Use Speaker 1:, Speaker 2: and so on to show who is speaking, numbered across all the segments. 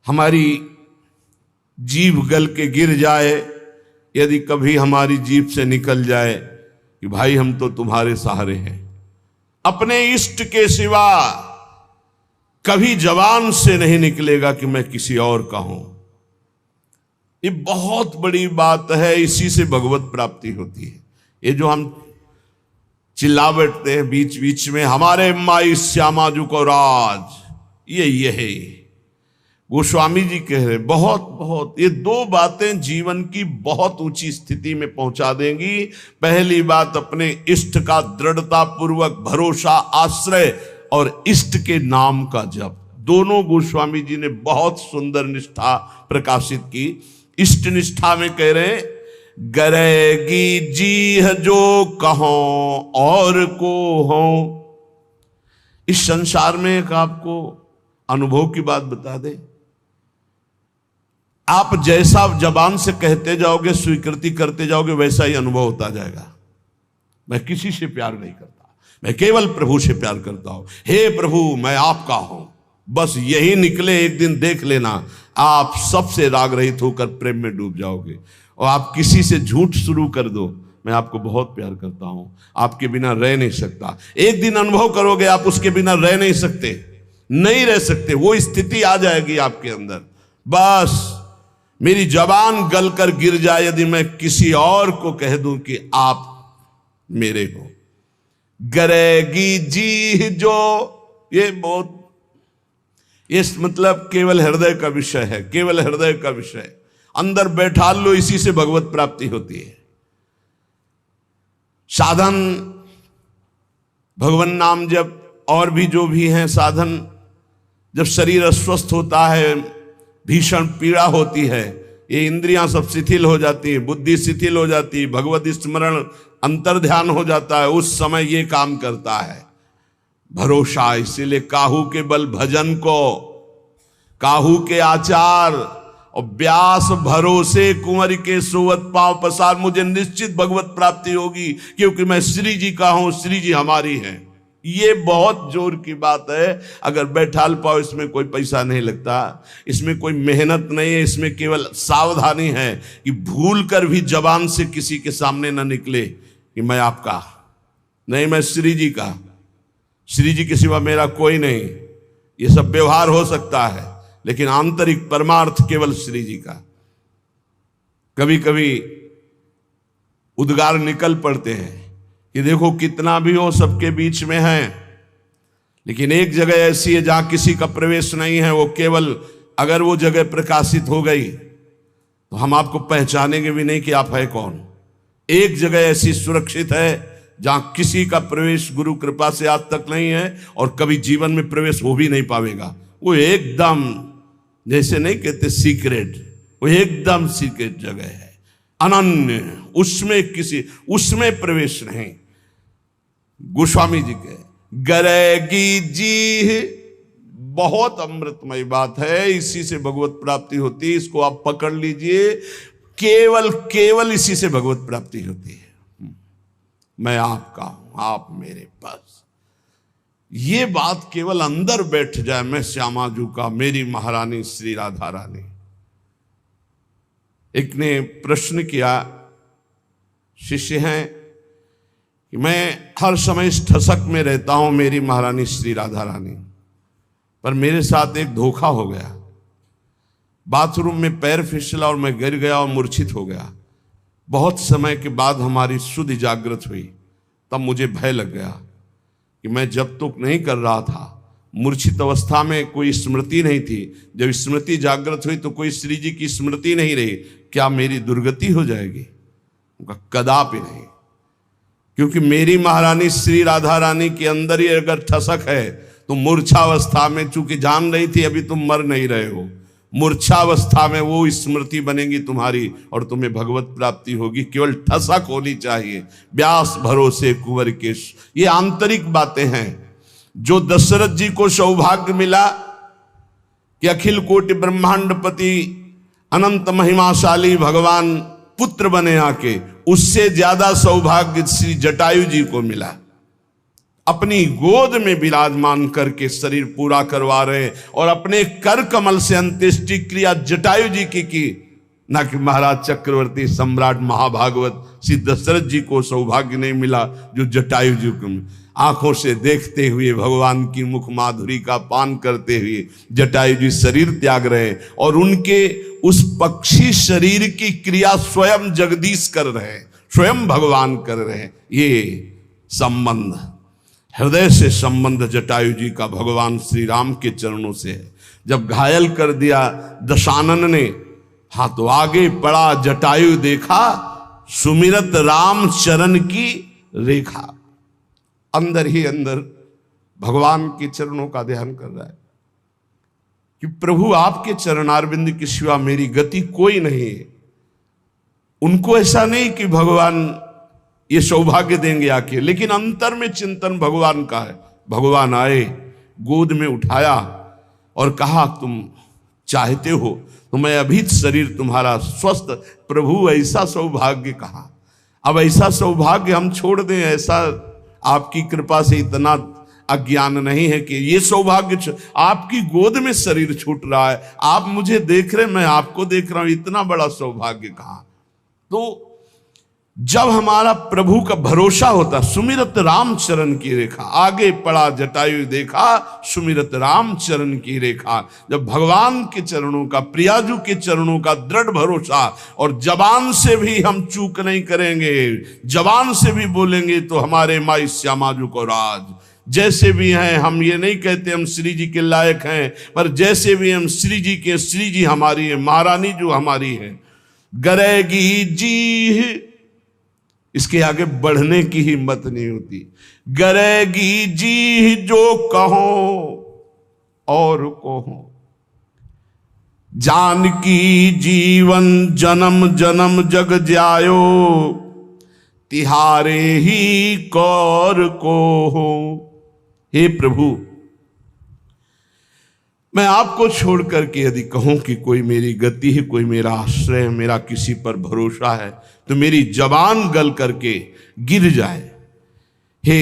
Speaker 1: हमारी जीभ गल के गिर जाए, यदि कभी हमारी जीभ से निकल जाए कि भाई हम तो तुम्हारे सहारे हैं, अपने इष्ट के सिवा कभी जबान से नहीं निकलेगा कि मैं किसी और का हूं। ये बहुत बड़ी बात है, इसी से भगवत प्राप्ति होती है। ये जो हम चिल्ला बैठते हैं बीच बीच में, हमारे माई श्यामा जू को राज, ये है गोस्वामी जी कह रहे बहुत बहुत, ये दो बातें जीवन की बहुत ऊंची स्थिति में पहुंचा देंगी। पहली बात अपने इष्ट का दृढ़ता पूर्वक भरोसा, आश्रय, और इष्ट के नाम का जप। दोनों गोस्वामी जी ने बहुत सुंदर निष्ठा प्रकाशित की। इष्ट निष्ठा में कह रहे गरेगी जीह जो कहो और को हो। इस संसार में एक आपको अनुभव की बात बता दे, आप जैसा जबान से कहते जाओगे, स्वीकृति करते जाओगे, वैसा ही अनुभव होता जाएगा। मैं किसी से प्यार नहीं करता, मैं केवल प्रभु से प्यार करता हूं। हे प्रभु मैं आपका हूं, बस यही निकले, एक दिन देख लेना आप सबसे राग रहित होकर प्रेम में डूब जाओगे। और आप किसी से झूठ शुरू कर दो, मैं आपको बहुत प्यार करता हूं, आपके बिना रह नहीं सकता, एक दिन अनुभव करोगे आप उसके बिना रह नहीं सकते, नहीं रह सकते। वो स्थिति आ जाएगी आपके अंदर। बस मेरी जबान गल कर गिर जाए यदि मैं किसी और को कह दूं कि आप मेरे हो। गरेगी जी जो, ये बहुत, ये मतलब केवल हृदय का विषय है, केवल हृदय का विषय। अंदर बैठा लो, इसी से भगवत प्राप्ति होती है। साधन भगवान नाम जब और भी जो भी हैं साधन, जब शरीर अस्वस्थ होता है, भीषण पीड़ा होती है, ये इंद्रियां सब शिथिल हो जाती है, बुद्धि शिथिल हो जाती है, भगवत स्मरण अंतर ध्यान हो जाता है, उस समय ये काम करता है भरोसा। इसीलिए काहू के बल भजन को, काहू के आचार और व्यास भरोसे कुंवर के सोवत पांव पसार। मुझे निश्चित भगवत प्राप्ति होगी क्योंकि मैं श्री जी का हूं, श्री जी हमारी हैं। ये बहुत जोर की बात है। अगर बैठाल पाओ, इसमें कोई पैसा नहीं लगता, इसमें कोई मेहनत नहीं है, इसमें केवल सावधानी है कि भूल कर भी जबान से किसी के सामने ना निकले कि मैं आपका नहीं, मैं श्री जी का, श्री जी के सिवा मेरा कोई नहीं। ये सब व्यवहार हो सकता है, लेकिन आंतरिक परमार्थ केवल श्री जी का। कभी कभी उद्गार निकल पड़ते हैं कि देखो कितना भी हो सबके बीच में है, लेकिन एक जगह ऐसी है जहां किसी का प्रवेश नहीं है। वो केवल अगर वो जगह प्रकाशित हो गई तो हम आपको पहचानेंगे भी नहीं कि आप है कौन। एक जगह ऐसी सुरक्षित है जहां किसी का प्रवेश गुरु कृपा से आज तक नहीं है और कभी जीवन में प्रवेश हो भी नहीं पाएगा। वो एकदम जैसे नहीं कहते सीक्रेट, वो एकदम सीक्रेट जगह है, अनन्य, उसमें प्रवेश नहीं। गोस्वामी जी के गरेगी जी, बहुत अमृतमय बात है, इसी से भगवत प्राप्ति होती है। इसको आप पकड़ लीजिए, केवल इसी से भगवत प्राप्ति होती है। मैं आपका हूं, आप मेरे पास। ये बात केवल अंदर बैठ जाए, मैं श्यामा जू का, मेरी महारानी श्री राधा रानी। एक ने प्रश्न किया, शिष्य हैं कि मैं हर समय इस ठसक में रहता हूं, मेरी महारानी श्री राधा रानी, पर मेरे साथ एक धोखा हो गया। बाथरूम में पैर फिसला और मैं गिर गया और मूर्छित हो गया। बहुत समय के बाद हमारी शुद्ध जागृत हुई, तब मुझे भय लग गया कि मैं जब तक नहीं कर रहा था, मूर्छित अवस्था में कोई स्मृति नहीं थी, जब स्मृति जागृत हुई तो कोई श्री जी की स्मृति नहीं रही, क्या मेरी दुर्गति हो जाएगी? उनका कदापि नहीं, क्योंकि मेरी महारानी श्री राधा रानी के अंदर ही अगर ठसक है तो मूर्छावस्था में, चूंकि जान रही थी अभी तुम मर नहीं रहे हो, मूर्छावस्था में वो स्मृति बनेगी तुम्हारी और तुम्हें भगवत प्राप्ति होगी। केवल ठसक होनी चाहिए, व्यास भरोसे कुंवर के। ये आंतरिक बातें हैं जो दशरथ जी को सौभाग्य मिला कि अखिल कोटि ब्रह्मांडपति अनंत महिमाशाली भगवान पुत्र बने आके, उससे ज्यादा सौभाग्य श्री जटायु जी को मिला। अपनी गोद में विराजमान करके शरीर पूरा करवा रहे हैं। और अपने कर कमल से अंत्येष्टि क्रिया जटायु जी की ना कि महाराज चक्रवर्ती सम्राट महाभागवत श्री दशरथ जी को सौभाग्य नहीं मिला जो जटायु जी को आंखों से देखते हुए भगवान की मुख माधुरी का पान करते हुए जटायु जी शरीर त्याग रहे और उनके उस पक्षी शरीर की क्रिया स्वयं जगदीश कर रहे हैं, स्वयं भगवान कर रहे हैं। ये संबंध, हृदय से संबंध जटायु जी का भगवान श्री राम के चरणों से है। जब घायल कर दिया दशानन ने, हाँ तो आगे पड़ा जटायु देखा सुमिरत राम चरण की रेखा। अंदर ही अंदर भगवान के चरणों का ध्यान कर रहा है कि प्रभु आपके चरणारविंद के सिवा मेरी गति कोई नहीं है। उनको ऐसा नहीं कि भगवान ये सौभाग्य देंगे आके, लेकिन अंतर में चिंतन भगवान का है। भगवान आए, गोद में उठाया और कहा तुम चाहते हो तो मैं अभी शरीर तुम्हारा स्वस्थ। प्रभु ऐसा सौभाग्य कहा, अब ऐसा सौभाग्य हम छोड़ दें? ऐसा आपकी कृपा से इतना अज्ञान नहीं है कि ये सौभाग्य आपकी गोद में शरीर छूट रहा है, आप मुझे देख रहे, मैं आपको देख रहा हूं, इतना बड़ा सौभाग्य कहां? तो जब हमारा प्रभु का भरोसा होता, सुमिरत राम चरण की रेखा, आगे पड़ा जटायु देखा सुमिरत राम चरण की रेखा। जब भगवान के चरणों का, प्रियाजू के चरणों का दृढ़ भरोसा, और जबान से भी हम चूक नहीं करेंगे, जबान से भी बोलेंगे तो हमारे माई श्यामाजू को राज। जैसे भी हैं, हम ये नहीं कहते हम श्री जी के लायक हैं, पर जैसे भी हम श्री जी के, श्री जी हमारी है, महारानी जो हमारी है। गरेगी जी, इसके आगे बढ़ने की हिम्मत नहीं होती। गरेगी जी जो कहो और कहो, जानकी जीवन जन्म जन्म जग जायो, तिहारे ही कौर को हो। हे प्रभु, मैं आपको छोड़ करके यदि कहूं कि कोई मेरी गति है, कोई मेरा आश्रय है, मेरा किसी पर भरोसा है, तो मेरी जबान गल करके गिर जाए। हे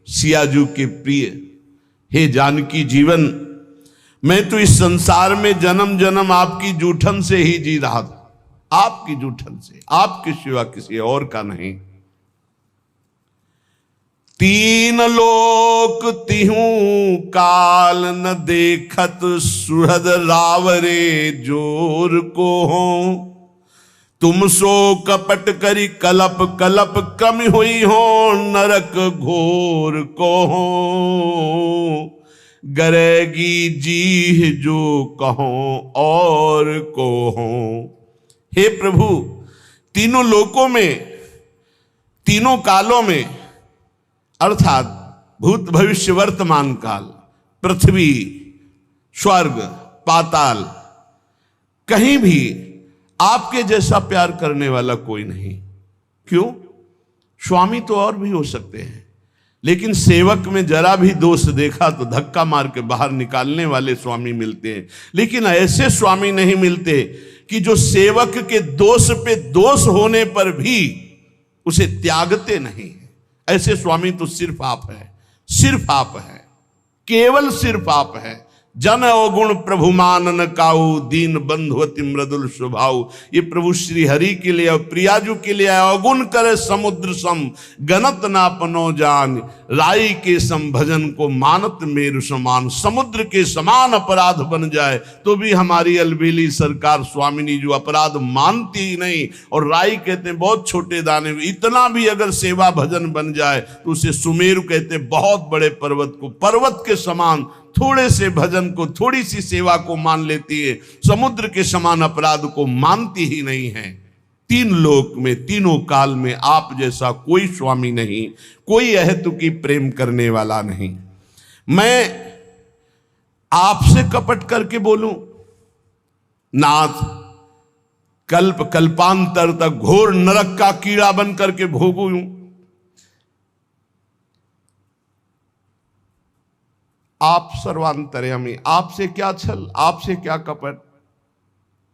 Speaker 1: सियाजू के प्रिय, हे जानकी जीवन, मैं तो इस संसार में जन्म जन्म आपकी जूठन से ही जी रहा था, आपकी जूठन से, आपके सिवा किसी और का नहीं। तीन लोक तिहूं काल न देखत, सुहृद रावरे जोर को हो। तुम सो कपट करी कलप कलप, कम हुई हो नरक घोर को हो। गरेगी जी जो कहो और को हो। हे प्रभु, तीनों लोकों में, तीनों कालों में, अर्थात भूत भविष्य वर्तमान काल, पृथ्वी, स्वर्ग, पाताल, कहीं भी आपके जैसा प्यार करने वाला कोई नहीं। क्यों? स्वामी तो और भी हो सकते हैं, लेकिन सेवक में जरा भी दोष देखा तो धक्का मार के बाहर निकालने वाले स्वामी मिलते हैं। लेकिन ऐसे स्वामी नहीं मिलते कि जो सेवक के दोष पे दोष होने पर भी उसे त्यागते नहीं। ऐसे स्वामी तो सिर्फ आप है, सिर्फ आप है, केवल सिर्फ आप है। जन अवगुण प्रभु मानन काऊ, दीन बंधु अति मृदुल स्वभाव। ये प्रभु श्री हरि के लिए और प्रियाजू के लिए अवगुण करे समुद्र सम, गनत ना पनो जान। राई के सम भजन को मानत मेरु समान। समुद्र के समान अपराध बन जाए तो भी हमारी अलबेली सरकार स्वामिनी जो अपराध मानती ही नहीं। और राई कहते हैं बहुत छोटे दाने, इतना भी अगर सेवा भजन बन जाए तो उसे सुमेरु कहते हैं, बहुत बड़े पर्वत को। पर्वत के समान थोड़े से भजन को, थोड़ी सी सेवा को मान लेती है, समुद्र के समान अपराध को मानती ही नहीं है। तीन लोक में, तीनों काल में आप जैसा कोई स्वामी नहीं, कोई अहेतुकी प्रेम करने वाला नहीं। मैं आपसे कपट करके बोलूं, नाथ कल्प कल्पांतर तक घोर नरक का कीड़ा बन करके भोगूं। आप सर्वांतर्यामी, आपसे क्या छल, आपसे क्या कपट।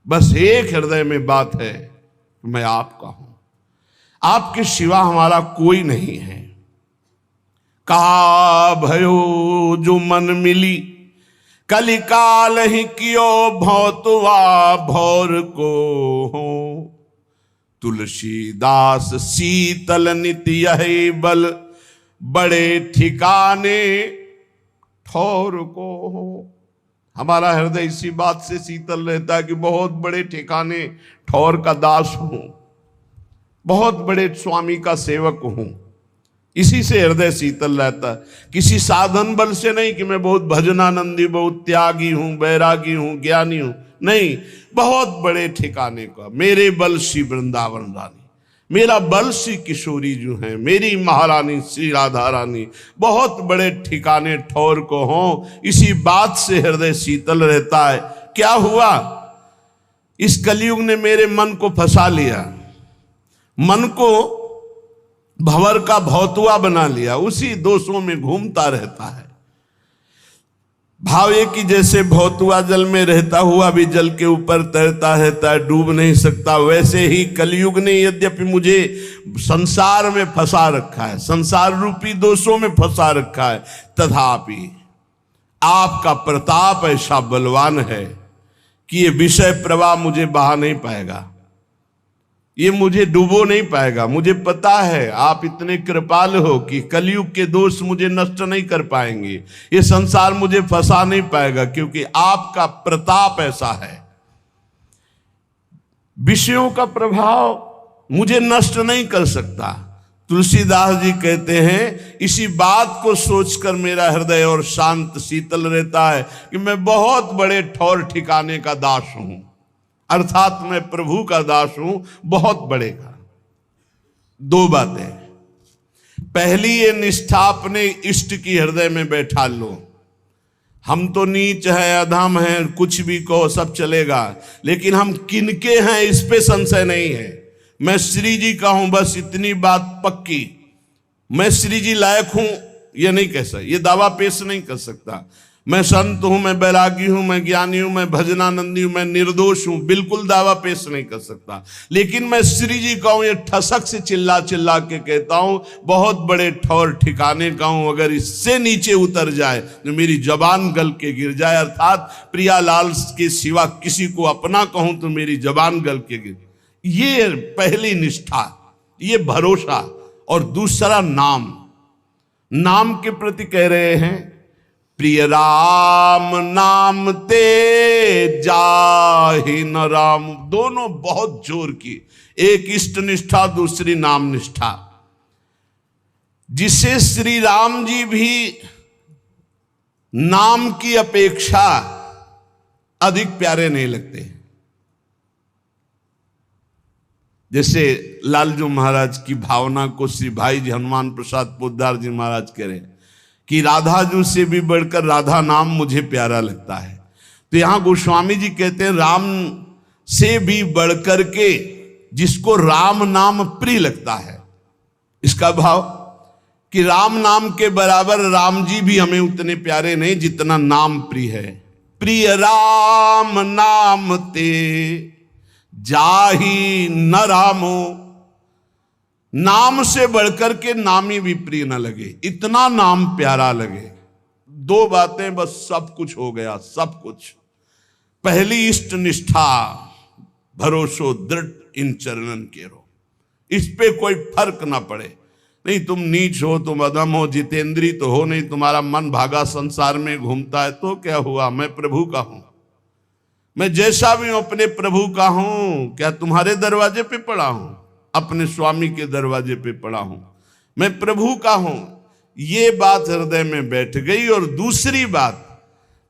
Speaker 1: बस एक हृदय में बात है, मैं आपका हूं, आपके सिवा हमारा कोई नहीं है। का भयो जो मन मिली, कलिकाल ही कियो भौतुआ भौर को हो। तुलसीदास शीतल नित्य यही बल, बड़े ठिकाने ठौर को हो। हमारा हृदय इसी बात से शीतल रहता है कि बहुत बड़े ठिकाने ठौर का दास हूं, बहुत बड़े स्वामी का सेवक हूं। इसी से हृदय शीतल रहता है, किसी साधन बल से नहीं कि मैं बहुत भजनानंदी, बहुत त्यागी हूं, बैरागी हूं, ज्ञानी हूं, नहीं, बहुत बड़े ठिकाने का। मेरे बल श्री वृंदावन रानी, मेरा बल श्री किशोरी जो है, मेरी महारानी श्री राधा रानी, बहुत बड़े ठिकाने ठौर को हो। इसी बात से हृदय शीतल रहता है। क्या हुआ, इस कलयुग ने मेरे मन को फंसा लिया, मन को भंवर का भौतुआ बना लिया, उसी दोषों में घूमता रहता है। भाव ये कि जैसे भौतुआ जल में रहता हुआ भी जल के ऊपर तैरता रहता है, डूब नहीं सकता, वैसे ही कलयुग ने यद्यपि मुझे संसार में फंसा रखा है, संसार रूपी दोषों में फंसा रखा है, तथापि आपका प्रताप ऐसा बलवान है कि ये विषय प्रवाह मुझे बहा नहीं पाएगा, ये मुझे डुबो नहीं पाएगा। मुझे पता है आप इतने कृपाल हो कि कलयुग के दोष मुझे नष्ट नहीं कर पाएंगे, ये संसार मुझे फंसा नहीं पाएगा, क्योंकि आपका प्रताप ऐसा है। विषयों का प्रभाव मुझे नष्ट नहीं कर सकता। तुलसीदास जी कहते हैं, इसी बात को सोचकर मेरा हृदय और शांत शीतल रहता है कि मैं बहुत बड़े ठौर ठिकाने का दास हूं, अर्थात मैं प्रभु का दास हूं, बहुत बड़े का। दो बातें, पहली ये निष्ठा अपने इष्ट की हृदय में बैठा लो। हम तो नीच है, अधम है, कुछ भी कहो सब चलेगा, लेकिन हम किनके हैं इस पे संशय नहीं है। मैं श्री जी का हूं, बस इतनी बात पक्की। मैं श्री जी लायक हूं ये नहीं कह सकता, ये दावा पेश नहीं कर सकता। मैं संत हूं, मैं बैरागी हूं, मैं ज्ञानी हूं, मैं भजनानंदी हूं, मैं निर्दोष हूं, बिल्कुल दावा पेश नहीं कर सकता। लेकिन मैं श्री जी का हूं, ये ठसक से चिल्ला चिल्ला के कहता हूं, बहुत बड़े ठौर ठिकाने का हूं। अगर इससे नीचे उतर जाए तो मेरी जबान गल के गिर जाए, अर्थात प्रियालाल के सिवा किसी को अपना कहूं तो मेरी जबान गल के गिर। ये पहली निष्ठा, ये भरोसा। और दूसरा नाम, नाम के प्रति कह रहे हैं, प्रिय राम नाम ते जाहि न राम। दोनों बहुत जोर की, एक इष्ट निष्ठा, दूसरी नाम निष्ठा, जिसे श्री राम जी भी नाम की अपेक्षा अधिक प्यारे नहीं लगते। जैसे लालजू महाराज की भावना को श्री भाई जी हनुमान प्रसाद पोद्दार जी महाराज कह रहे हैं कि राधा जू से भी बढ़कर राधा नाम मुझे प्यारा लगता है। तो यहां गोस्वामी जी कहते हैं, राम से भी बढ़कर के जिसको राम नाम प्रिय लगता है। इसका भाव कि राम नाम के बराबर राम जी भी हमें उतने प्यारे नहीं जितना नाम प्रिय है। प्रिय राम नाम ते जाहि न रामो, नाम से बढ़कर के नामी भी प्रिय न लगे, इतना नाम प्यारा लगे। दो बातें बस सब कुछ हो गया, सब कुछ। पहली इष्ट निष्ठा, भरोसो दृढ़ इन चरणन केरो, इस पे कोई फर्क ना पड़े। नहीं तुम नीच हो, तुम अधम हो, जितेंद्री तो हो नहीं, तुम्हारा मन भागा संसार में घूमता है, तो क्या हुआ, मैं प्रभु का हूं। मैं जैसा भी हूं अपने प्रभु का हूं। क्या तुम्हारे दरवाजे पे पड़ा हूं? अपने स्वामी के दरवाजे पे पड़ा हूं, मैं प्रभु का हूं। ये बात हृदय में बैठ गई। और दूसरी बात,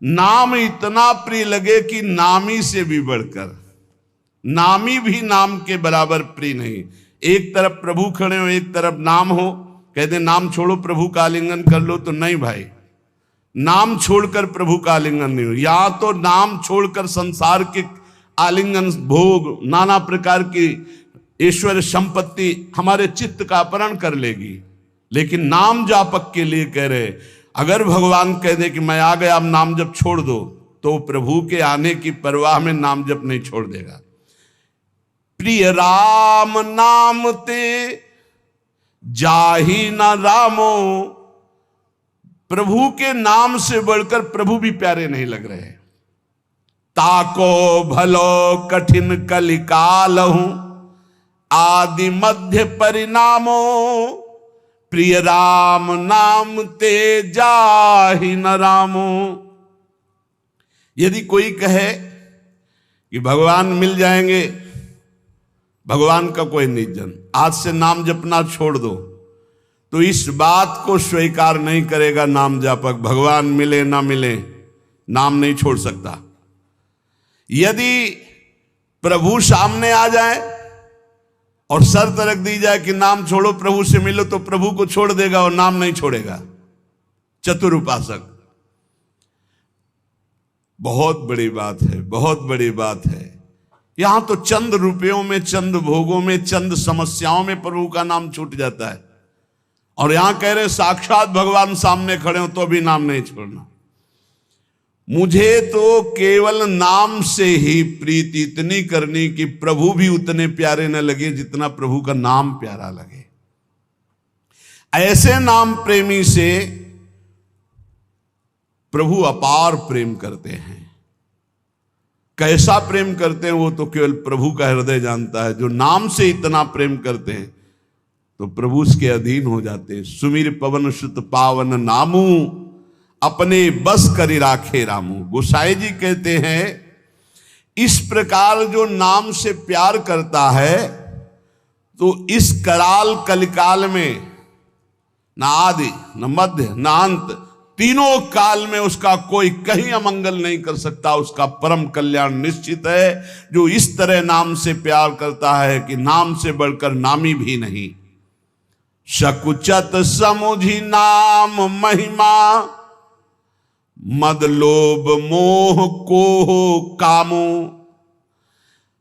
Speaker 1: नाम इतना प्रिय लगे कि नामी से भी बढ़कर, नामी भी नाम के बराबर प्रिय नहीं। एक तरफ प्रभु खड़े हो, एक तरफ नाम हो, कहते नाम छोड़ो प्रभु का आलिंगन कर लो, तो नहीं भाई, नाम छोड़कर प्रभु का आलिंगन नहीं हो। या तो नाम छोड़कर संसार के आलिंगन, भोग, नाना प्रकार की ईश्वर संपत्ति हमारे चित्त का अपहरण कर लेगी। लेकिन नाम जापक के लिए कह रहे, अगर भगवान कह दे कि मैं आ गया, अब नाम जप छोड़ दो, तो प्रभु के आने की परवाह में नाम जप नहीं छोड़ देगा। प्रिय राम नाम ते जाहि न रामो, प्रभु के नाम से बढ़कर प्रभु भी प्यारे नहीं लग रहे। ताको भलो कठिन कलिकालहूं आदि मध्य परिणामो प्रिय राम नाम ते जाहि न रामो। यदि कोई कहे कि भगवान मिल जाएंगे, भगवान का कोई निजन, आज से नाम जपना छोड़ दो, तो इस बात को स्वीकार नहीं करेगा नाम जापक। भगवान मिले ना मिले, नाम नहीं छोड़ सकता। यदि प्रभु सामने आ जाए और शर्त रख दी जाए कि नाम छोड़ो प्रभु से मिलो, तो प्रभु को छोड़ देगा और नाम नहीं छोड़ेगा। चतुर उपासक। बहुत बड़ी बात है, बहुत बड़ी बात है। यहां तो चंद रुपयों में, चंद भोगों में, चंद समस्याओं में प्रभु का नाम छूट जाता है, और यहां कह रहे साक्षात भगवान सामने खड़े हो तो भी नाम नहीं छोड़ना। मुझे तो केवल नाम से ही प्रीति इतनी करनी कि प्रभु भी उतने प्यारे न लगे जितना प्रभु का नाम प्यारा लगे। ऐसे नाम प्रेमी से प्रभु अपार प्रेम करते हैं। कैसा प्रेम करते हैं वो तो केवल प्रभु का हृदय जानता है। जो नाम से इतना प्रेम करते हैं तो प्रभु उसके अधीन हो जाते हैं। सुमिर पवन सुत पावन नामू अपने बस करी राखे रामू। गोसाई जी कहते हैं इस प्रकार जो नाम से प्यार करता है तो इस कराल कलिकाल में न आदि न मध्य न अंत, तीनों काल में उसका कोई कहीं अमंगल नहीं कर सकता। उसका परम कल्याण निश्चित है। जो इस तरह नाम से प्यार करता है कि नाम से बढ़कर नामी भी नहीं। सकुचत समुझी नाम महिमा मद लोभ मोह को कामो।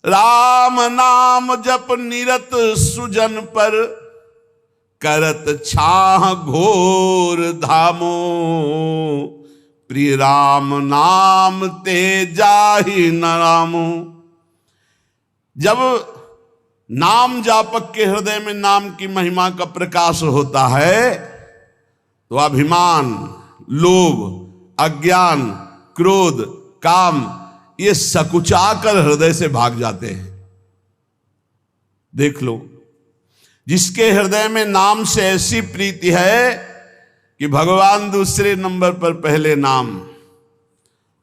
Speaker 1: राम नाम जप निरत सुजन पर करत छाह घोर धामो। प्रिय राम नाम ते जाहि न रामो। जब नाम जापक के हृदय में नाम की महिमा का प्रकाश होता है तो अभिमान, लोभ, अज्ञान, क्रोध, काम ये सकुचाकर हृदय से भाग जाते हैं। देख लो, जिसके हृदय में नाम से ऐसी प्रीति है कि भगवान दूसरे नंबर पर पहले नाम,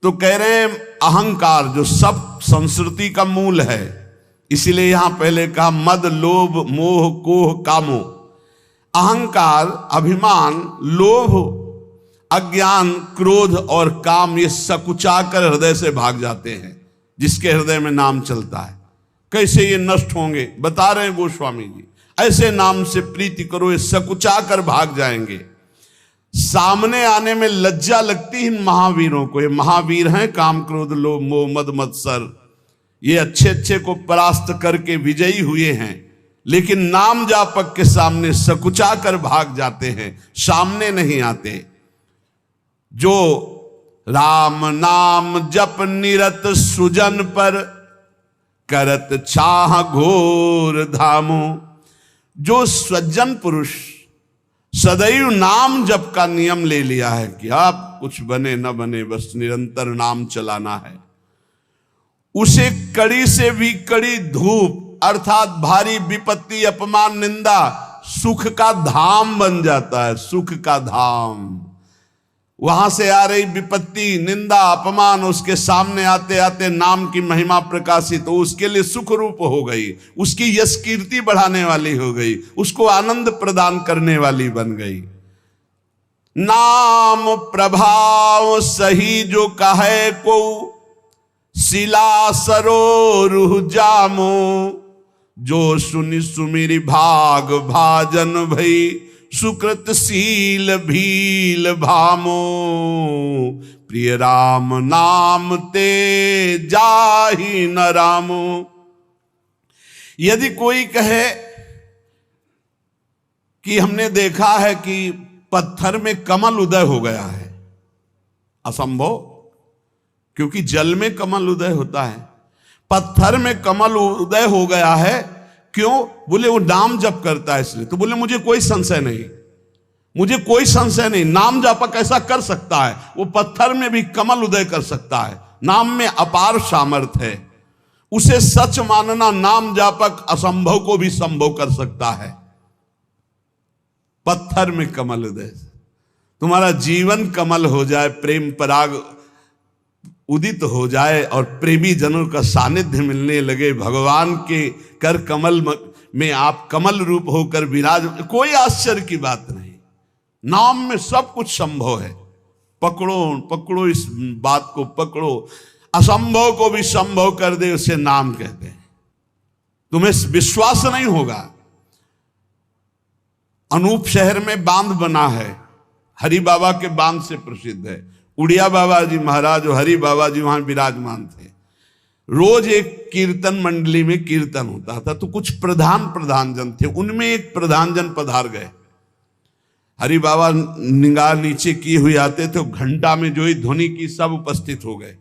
Speaker 1: तो कह रहे हैं अहंकार जो सब संस्कृति का मूल है, इसीलिए यहां पहले कहा मद लोभ मोह कोह कामो। अहंकार, अभिमान, लोभ, अज्ञान, क्रोध और काम ये सकुचाकर हृदय से भाग जाते हैं। जिसके हृदय में नाम चलता है कैसे ये नष्ट होंगे, बता रहे हैं गोस्वामी जी। ऐसे नाम से प्रीति करो, ये सकुचाकर भाग जाएंगे। सामने आने में लज्जा लगती है इन महावीरों को। ये महावीर हैं, काम क्रोध लोभ मोह मद मत्सर, ये अच्छे अच्छे को परास्त करके विजयी हुए हैं, लेकिन नाम जापक के सामने सकुचाकर भाग जाते हैं, सामने नहीं आते। जो राम नाम जप निरत सुजन पर करत छाह घोर धामो। जो सज्जन पुरुष सदैव नाम जप का नियम ले लिया है कि आप कुछ बने न बने बस निरंतर नाम चलाना है, उसे कड़ी से भी कड़ी धूप अर्थात भारी विपत्ति, अपमान, निंदा सुख का धाम बन जाता है। सुख का धाम, वहां से आ रही विपत्ति, निंदा, अपमान उसके सामने आते आते नाम की महिमा प्रकाशित तो उसके लिए सुख रूप हो गई, उसकी यश कीर्ति बढ़ाने वाली हो गई, उसको आनंद प्रदान करने वाली बन गई। नाम प्रभाव सही जो कहे को शिला सरोरुह जामो। जो सुनि सुमिरि भाग भाजन भई सुकृत शील भील भामो। प्रिय राम नाम ते जाहि न रामो। यदि कोई कहे कि हमने देखा है कि पत्थर में कमल उदय हो गया है, असंभव, क्योंकि जल में कमल उदय होता है, पत्थर में कमल उदय हो गया है। क्यों? बोले वो नाम जप करता है इसलिए। तो बोले मुझे कोई संशय नहीं, मुझे कोई संशय नहीं, नाम जापक ऐसा कर सकता है। वो पत्थर में भी कमल उदय कर सकता है। नाम में अपार सामर्थ्य है। उसे सच मानना, नाम जापक असंभव को भी संभव कर सकता है। पत्थर में कमल उदय, तुम्हारा जीवन कमल हो जाए, प्रेम पराग उदित हो जाए और प्रेमी जनों का सानिध्य मिलने लगे, भगवान के कर कमल में आप कमल रूप होकर विराज, कोई आश्चर्य की बात नहीं। नाम में सब कुछ संभव है। पकड़ो पकड़ो, इस बात को पकड़ो। असंभव को भी संभव कर दे, उसे नाम कहते हैं। तुम्हें विश्वास नहीं होगा। अनूप शहर में बांध बना है, हरि बाबा के बांध से प्रसिद्ध है। उड़िया बाबा जी महाराज और हरि बाबा जी वहां विराजमान थे। रोज एक कीर्तन मंडली में कीर्तन होता था, तो कुछ प्रधान जन थे, उनमें एक प्रधान जन पधार गए। हरि बाबा निगाह नीचे किए हुए आते थे, घंटा में जो ही ध्वनि की सब उपस्थित हो गए।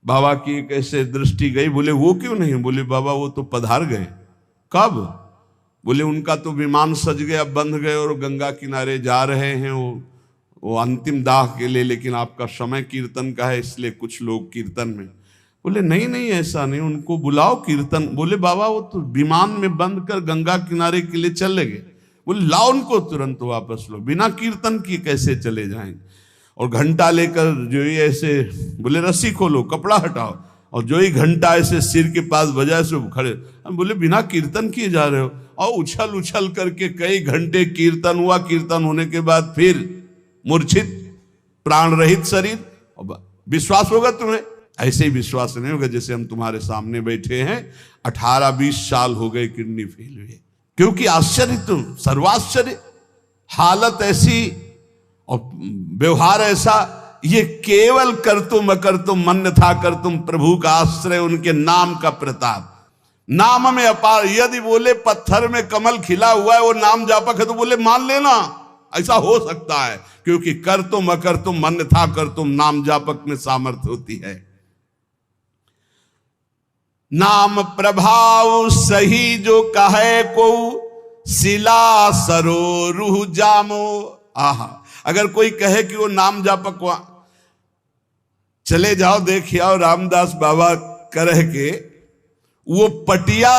Speaker 1: बाबा की कैसे दृष्टि गई, बोले वो क्यों नहीं? बोले बाबा वो तो पधार गए। कब? बोले उनका तो विमान सज गया, बंध गए और गंगा किनारे जा रहे हैं वो अंतिम दाह के लिए, लेकिन आपका समय कीर्तन का है इसलिए कुछ लोग कीर्तन में। बोले नहीं नहीं ऐसा नहीं, उनको बुलाओ कीर्तन। बोले बाबा वो तो विमान में बंद कर गंगा किनारे के लिए चले गए। बोले लाओ उनको तुरंत वापस लो, बिना कीर्तन किए कैसे चले जाएंगे? और घंटा लेकर जो ही ऐसे, बोले रस्सी खोलो, कपड़ा हटाओ, और जो ही घंटा ऐसे सिर के पास बजाए से खड़े। बोले बिना कीर्तन किए जा रहे हो? और उछल उछल करके कई घंटे कीर्तन हुआ। कीर्तन होने के बाद फिर मूर्छित, प्राण रहित शरीर। विश्वास होगा तुम्हें? ऐसे ही विश्वास नहीं होगा जैसे हम तुम्हारे सामने बैठे हैं, 18-20 साल हो गए किडनी फेल हुए। क्योंकि आश्चर्य, तुम सर्वाश्चर्य, हालत ऐसी और व्यवहार ऐसा। ये केवल कर तुम अकर तुम मन था कर तुम, प्रभु का आश्रय, उनके नाम का प्रताप। नाम में अपार। यदि बोले पत्थर में कमल खिला हुआ है, वो नाम जापक है, तो बोले मान लेना ऐसा हो सकता है, क्योंकि कर तुम अकर तुम मन था कर तुम, नाम जापक में सामर्थ्य होती है। नाम प्रभाव सही जो कहे को, शिला सरो रूह जामो। आहा, अगर कोई कहे कि वो नाम जापक, चले जाओ देखिए आओ, रामदास बाबा कह के वो पटिया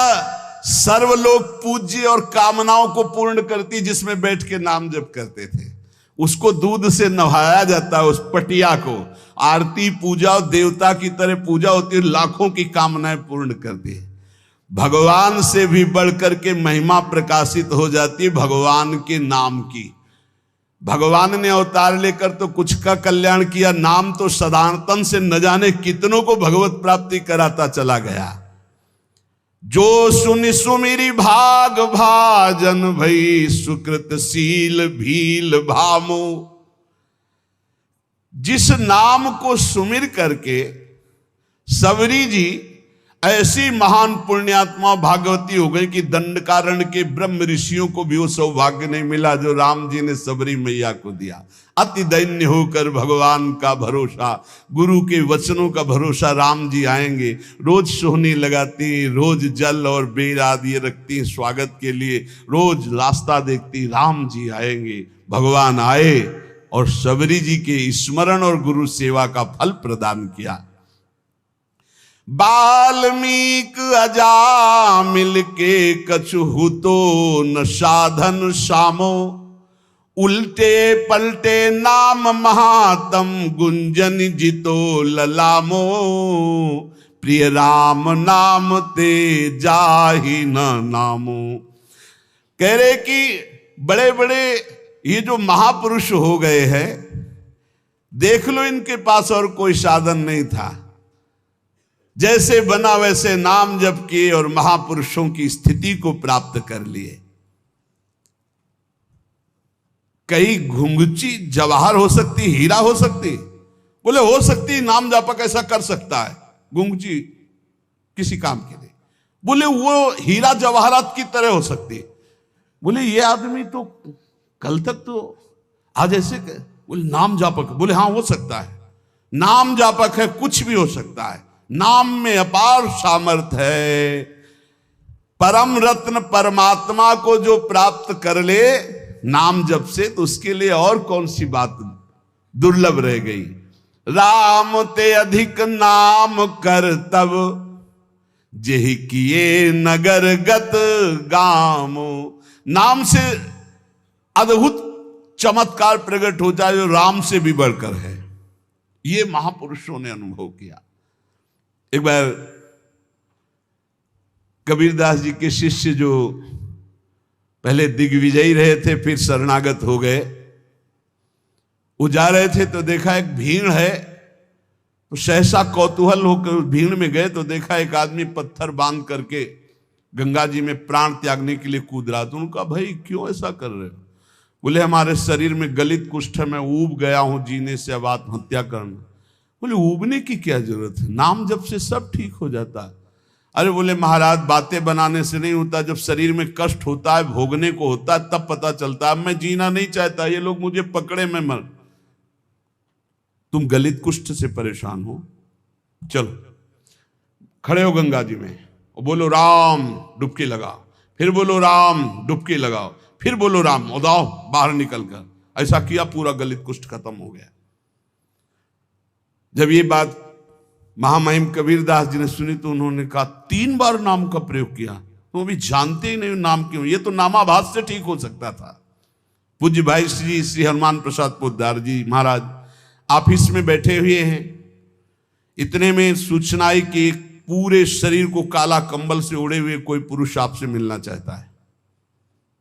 Speaker 1: सर्वलोक पूज्य और कामनाओं को पूर्ण करती, जिसमें बैठ के नाम जप करते थे। उसको दूध से नहाया जाता है, उस पटिया को। आरती पूजा और देवता की तरह पूजा होती है, लाखों की कामनाएं पूर्ण करती है। भगवान से भी बढ़कर के महिमा प्रकाशित हो जाती है भगवान के नाम की। भगवान ने अवतार लेकर तो कुछ का कल्याण किया, नाम तो सदातन से न जाने कितनों को भगवत प्राप्ति कराता चला गया। जो सुनि सुमिरी भाग भाजन भई, सुकृत सील भील भामो। जिस नाम को सुमिर करके सबरी जी ऐसी महान पुण्यात्मा भागवती हो गई कि दंडकारण्य के ब्रह्म ऋषियों को भी वो सौभाग्य नहीं मिला जो राम जी ने सबरी मैया को दिया। अति दैन्य होकर भगवान का भरोसा, गुरु के वचनों का भरोसा, राम जी आएंगे। रोज सोहनी लगाती, रोज जल और बेर आदि रखती स्वागत के लिए, रोज रास्ता देखती, राम जी आएंगे। भगवान आए और सबरी जी के स्मरण और गुरु सेवा का फल प्रदान किया। बाल्मीक अजा मिलके कछु तो न साधन सामो, उल्टे पलटे नाम महातम गुंजन जितो ललामो। प्रिय राम नाम ते जाहि न नामो। कह रहे कि बड़े बड़े ये जो महापुरुष हो गए हैं, देख लो इनके पास और कोई साधन नहीं था, जैसे बना वैसे नाम जप किए और महापुरुषों की स्थिति को प्राप्त कर लिए। कई घुंघची जवाहर हो सकती, हीरा हो सकती, बोले हो सकती, नाम जापक ऐसा कर सकता है घुंघची किसी काम के लिए। बोले वो हीरा जवाहरात की तरह हो सकती। बोले ये आदमी तो कल तक तो आज ऐसे, बोले नाम जापक, बोले हाँ हो सकता है, नाम जापक है, कुछ भी हो सकता है। नाम में अपार सामर्थ्य है। परम रत्न परमात्मा को जो प्राप्त कर ले, नाम जप से, तो उसके लिए और कौन सी बात दुर्लभ रह गई। राम ते अधिक नाम कर तब, जेहि किए नगर गत गामो। नाम से अद्भुत चमत्कार प्रकट हो जाए जो राम से भी बढ़कर है, ये महापुरुषों ने अनुभव किया। एक बार कबीरदास जी के शिष्य जो पहले दिग्विजयी रहे थे फिर शरणागत हो गए, वो जा रहे थे तो देखा एक भीड़ है, तो सहसा कौतूहल होकर भीड़ में गए तो देखा एक आदमी पत्थर बांध करके गंगा जी में प्राण त्यागने के लिए कूद रहा। तो उनका भाई क्यों ऐसा कर रहे हो? बोले हमारे शरीर में गलित कुष्ठ है, मैं ऊब गया हूं जीने से, अब आत्महत्या करना। बोले ऊबने की क्या जरूरत है, नाम जप से सब ठीक हो जाता है। अरे बोले महाराज बातें बनाने से नहीं होता, जब शरीर में कष्ट होता है, भोगने को होता है, तब पता चलता है। मैं जीना नहीं चाहता, ये लोग मुझे पकड़े मैं मर। तुम गलित कुष्ठ से परेशान हो, चलो खड़े हो गंगा जी में और बोलो राम, डुबकी लगाओ, फिर बोलो राम, डुबकी लगाओ, फिर बोलो राम, उदाओ बाहर निकल कर। ऐसा किया, पूरा गलित कुष्ठ खत्म हो गया। जब ये बात महामहिम कबीरदास जी ने सुनी तो उन्होंने कहा 3 बार नाम का प्रयोग किया, तुम अभी जानते ही नहीं नाम क्यों, ये तो नामाभास से ठीक हो सकता था। पूज्य भाई श्री हनुमान प्रसाद पोद्दार जी महाराज ऑफिस में बैठे हुए हैं, इतने में सूचना आई कि पूरे शरीर को काला कंबल से ओढ़े हुए कोई पुरुष आपसे मिलना चाहता है।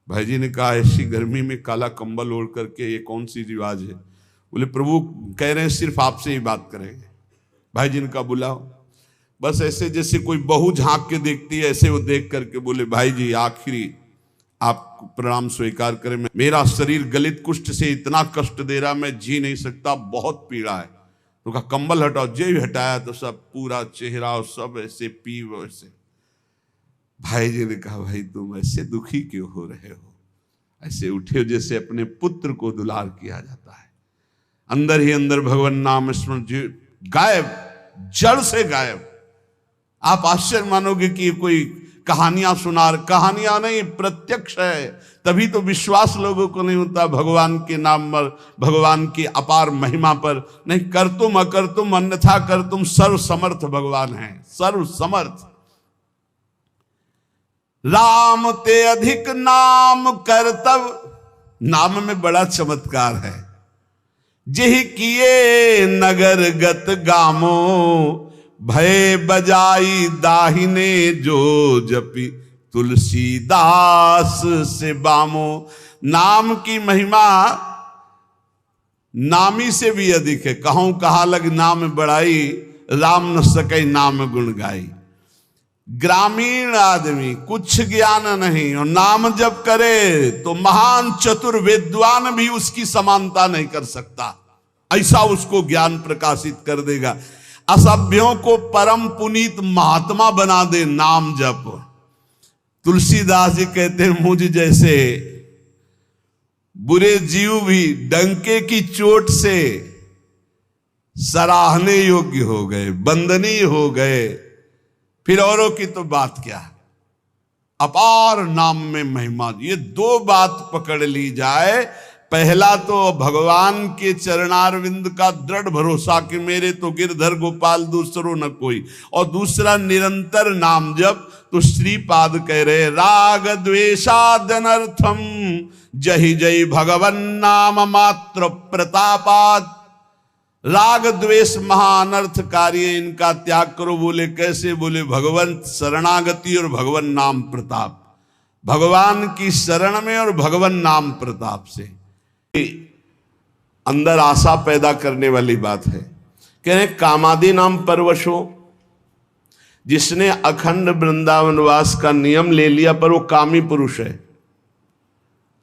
Speaker 1: भाई जी ने कहा ऐसी गर्मी में काला कंबल ओढ़ करके ये कौन सी रिवाज है? बोले प्रभु कह रहे हैं सिर्फ आपसे ही बात करेंगे। भाई जी ने कहा बुलाओ। बस ऐसे जैसे कोई बहू झांक के देखती है ऐसे वो देख करके बोले भाई जी आखिरी आप प्रणाम स्वीकार करें, मेरा शरीर गलित कुष्ठ से इतना कष्ट दे रहा, मैं जी नहीं सकता, बहुत पीड़ा है। तो कहा कंबल हटाओ। जो ही हटाया तो सब पूरा चेहरा और सब ऐसे पी वैसे। भाई जी ने कहा भाई तुम ऐसे दुखी क्यों हो रहे हो? ऐसे उठे जैसे अपने पुत्र को दुलार किया जाता है। अंदर ही अंदर भगवान नाम स्मरण गायब, जड़ से गायब। आप आश्चर्य मानोगे कि कोई कहानियां सुना, कहानियां नहीं प्रत्यक्ष है। तभी तो विश्वास लोगों को नहीं होता भगवान के नाम पर, भगवान की अपार महिमा पर। नहीं कर तुम अकर तुम अन्यथा कर तुम, सर्व समर्थ भगवान है, सर्व समर्थ। राम ते अधिक नाम कर तब, नाम में बड़ा चमत्कार है। जेहि किए नगर गत गामो, भय बजाई दाहिने जो जपी तुलसीदास से बामो। नाम की महिमा नामी से भी अधिक है। कहूं कहा लग नाम बढ़ाई, राम न सके नाम गुण गाई। ग्रामीण आदमी कुछ ज्ञान नहीं और नाम जब करे तो महान चतुर विद्वान भी उसकी समानता नहीं कर सकता, ऐसा उसको ज्ञान प्रकाशित कर देगा। असभ्यों को परम पुनीत महात्मा बना दे नाम जप। तुलसीदास जी कहते हैं मुझ जैसे बुरे जीव भी डंके की चोट से सराहने योग्य हो गए, वंदनीय हो गए, फिर औरों की तो बात क्या। अपार नाम में महिमा। ये 2 बात पकड़ ली जाए, पहला तो भगवान के चरणारविंद का दृढ़ भरोसा कि मेरे तो गिरधर गोपाल दूसरो न कोई, और दूसरा निरंतर नाम जप। तो श्रीपाद कह रहे राग द्वेषादनर्थम जहि जय भगवन नाम मात्र प्रतापात। राग द्वेष महाअनर्थकारी है, इनका त्याग करो। बोले कैसे? बोले भगवंत शरणागति और भगवान नाम प्रताप, भगवान की शरण में और भगवान नाम प्रताप से। अंदर आशा पैदा करने वाली बात है। कह रहे कामादि नाम परवशो, जिसने अखंड वृंदावनवास का नियम ले लिया पर वो कामी पुरुष है।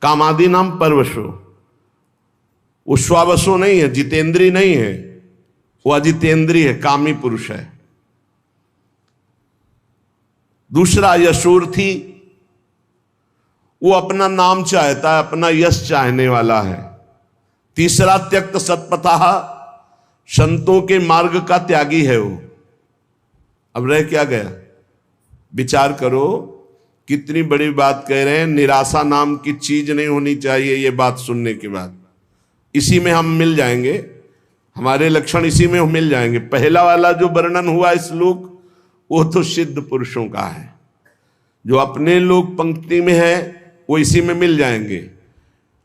Speaker 1: कामादि नाम परवशो, वो स्वावसो नहीं है, जितेंद्री नहीं है, वो अजितेंद्री है, कामी पुरुष है। दूसरा यशोर्थी, वो अपना नाम चाहता है, अपना यश चाहने वाला है। तीसरा त्यक्त सत्पथः, संतों के मार्ग का त्यागी है वो। अब रह क्या गया? विचार करो, कितनी बड़ी बात कह रहे हैं। निराशा नाम की चीज नहीं होनी चाहिए। ये बात सुनने के बाद इसी में हम मिल जाएंगे, हमारे लक्षण इसी में मिल जाएंगे। पहला वाला जो वर्णन हुआ इस श्लोक, वो तो सिद्ध पुरुषों का है। जो अपने लोग पंक्ति में है वो इसी में मिल जाएंगे।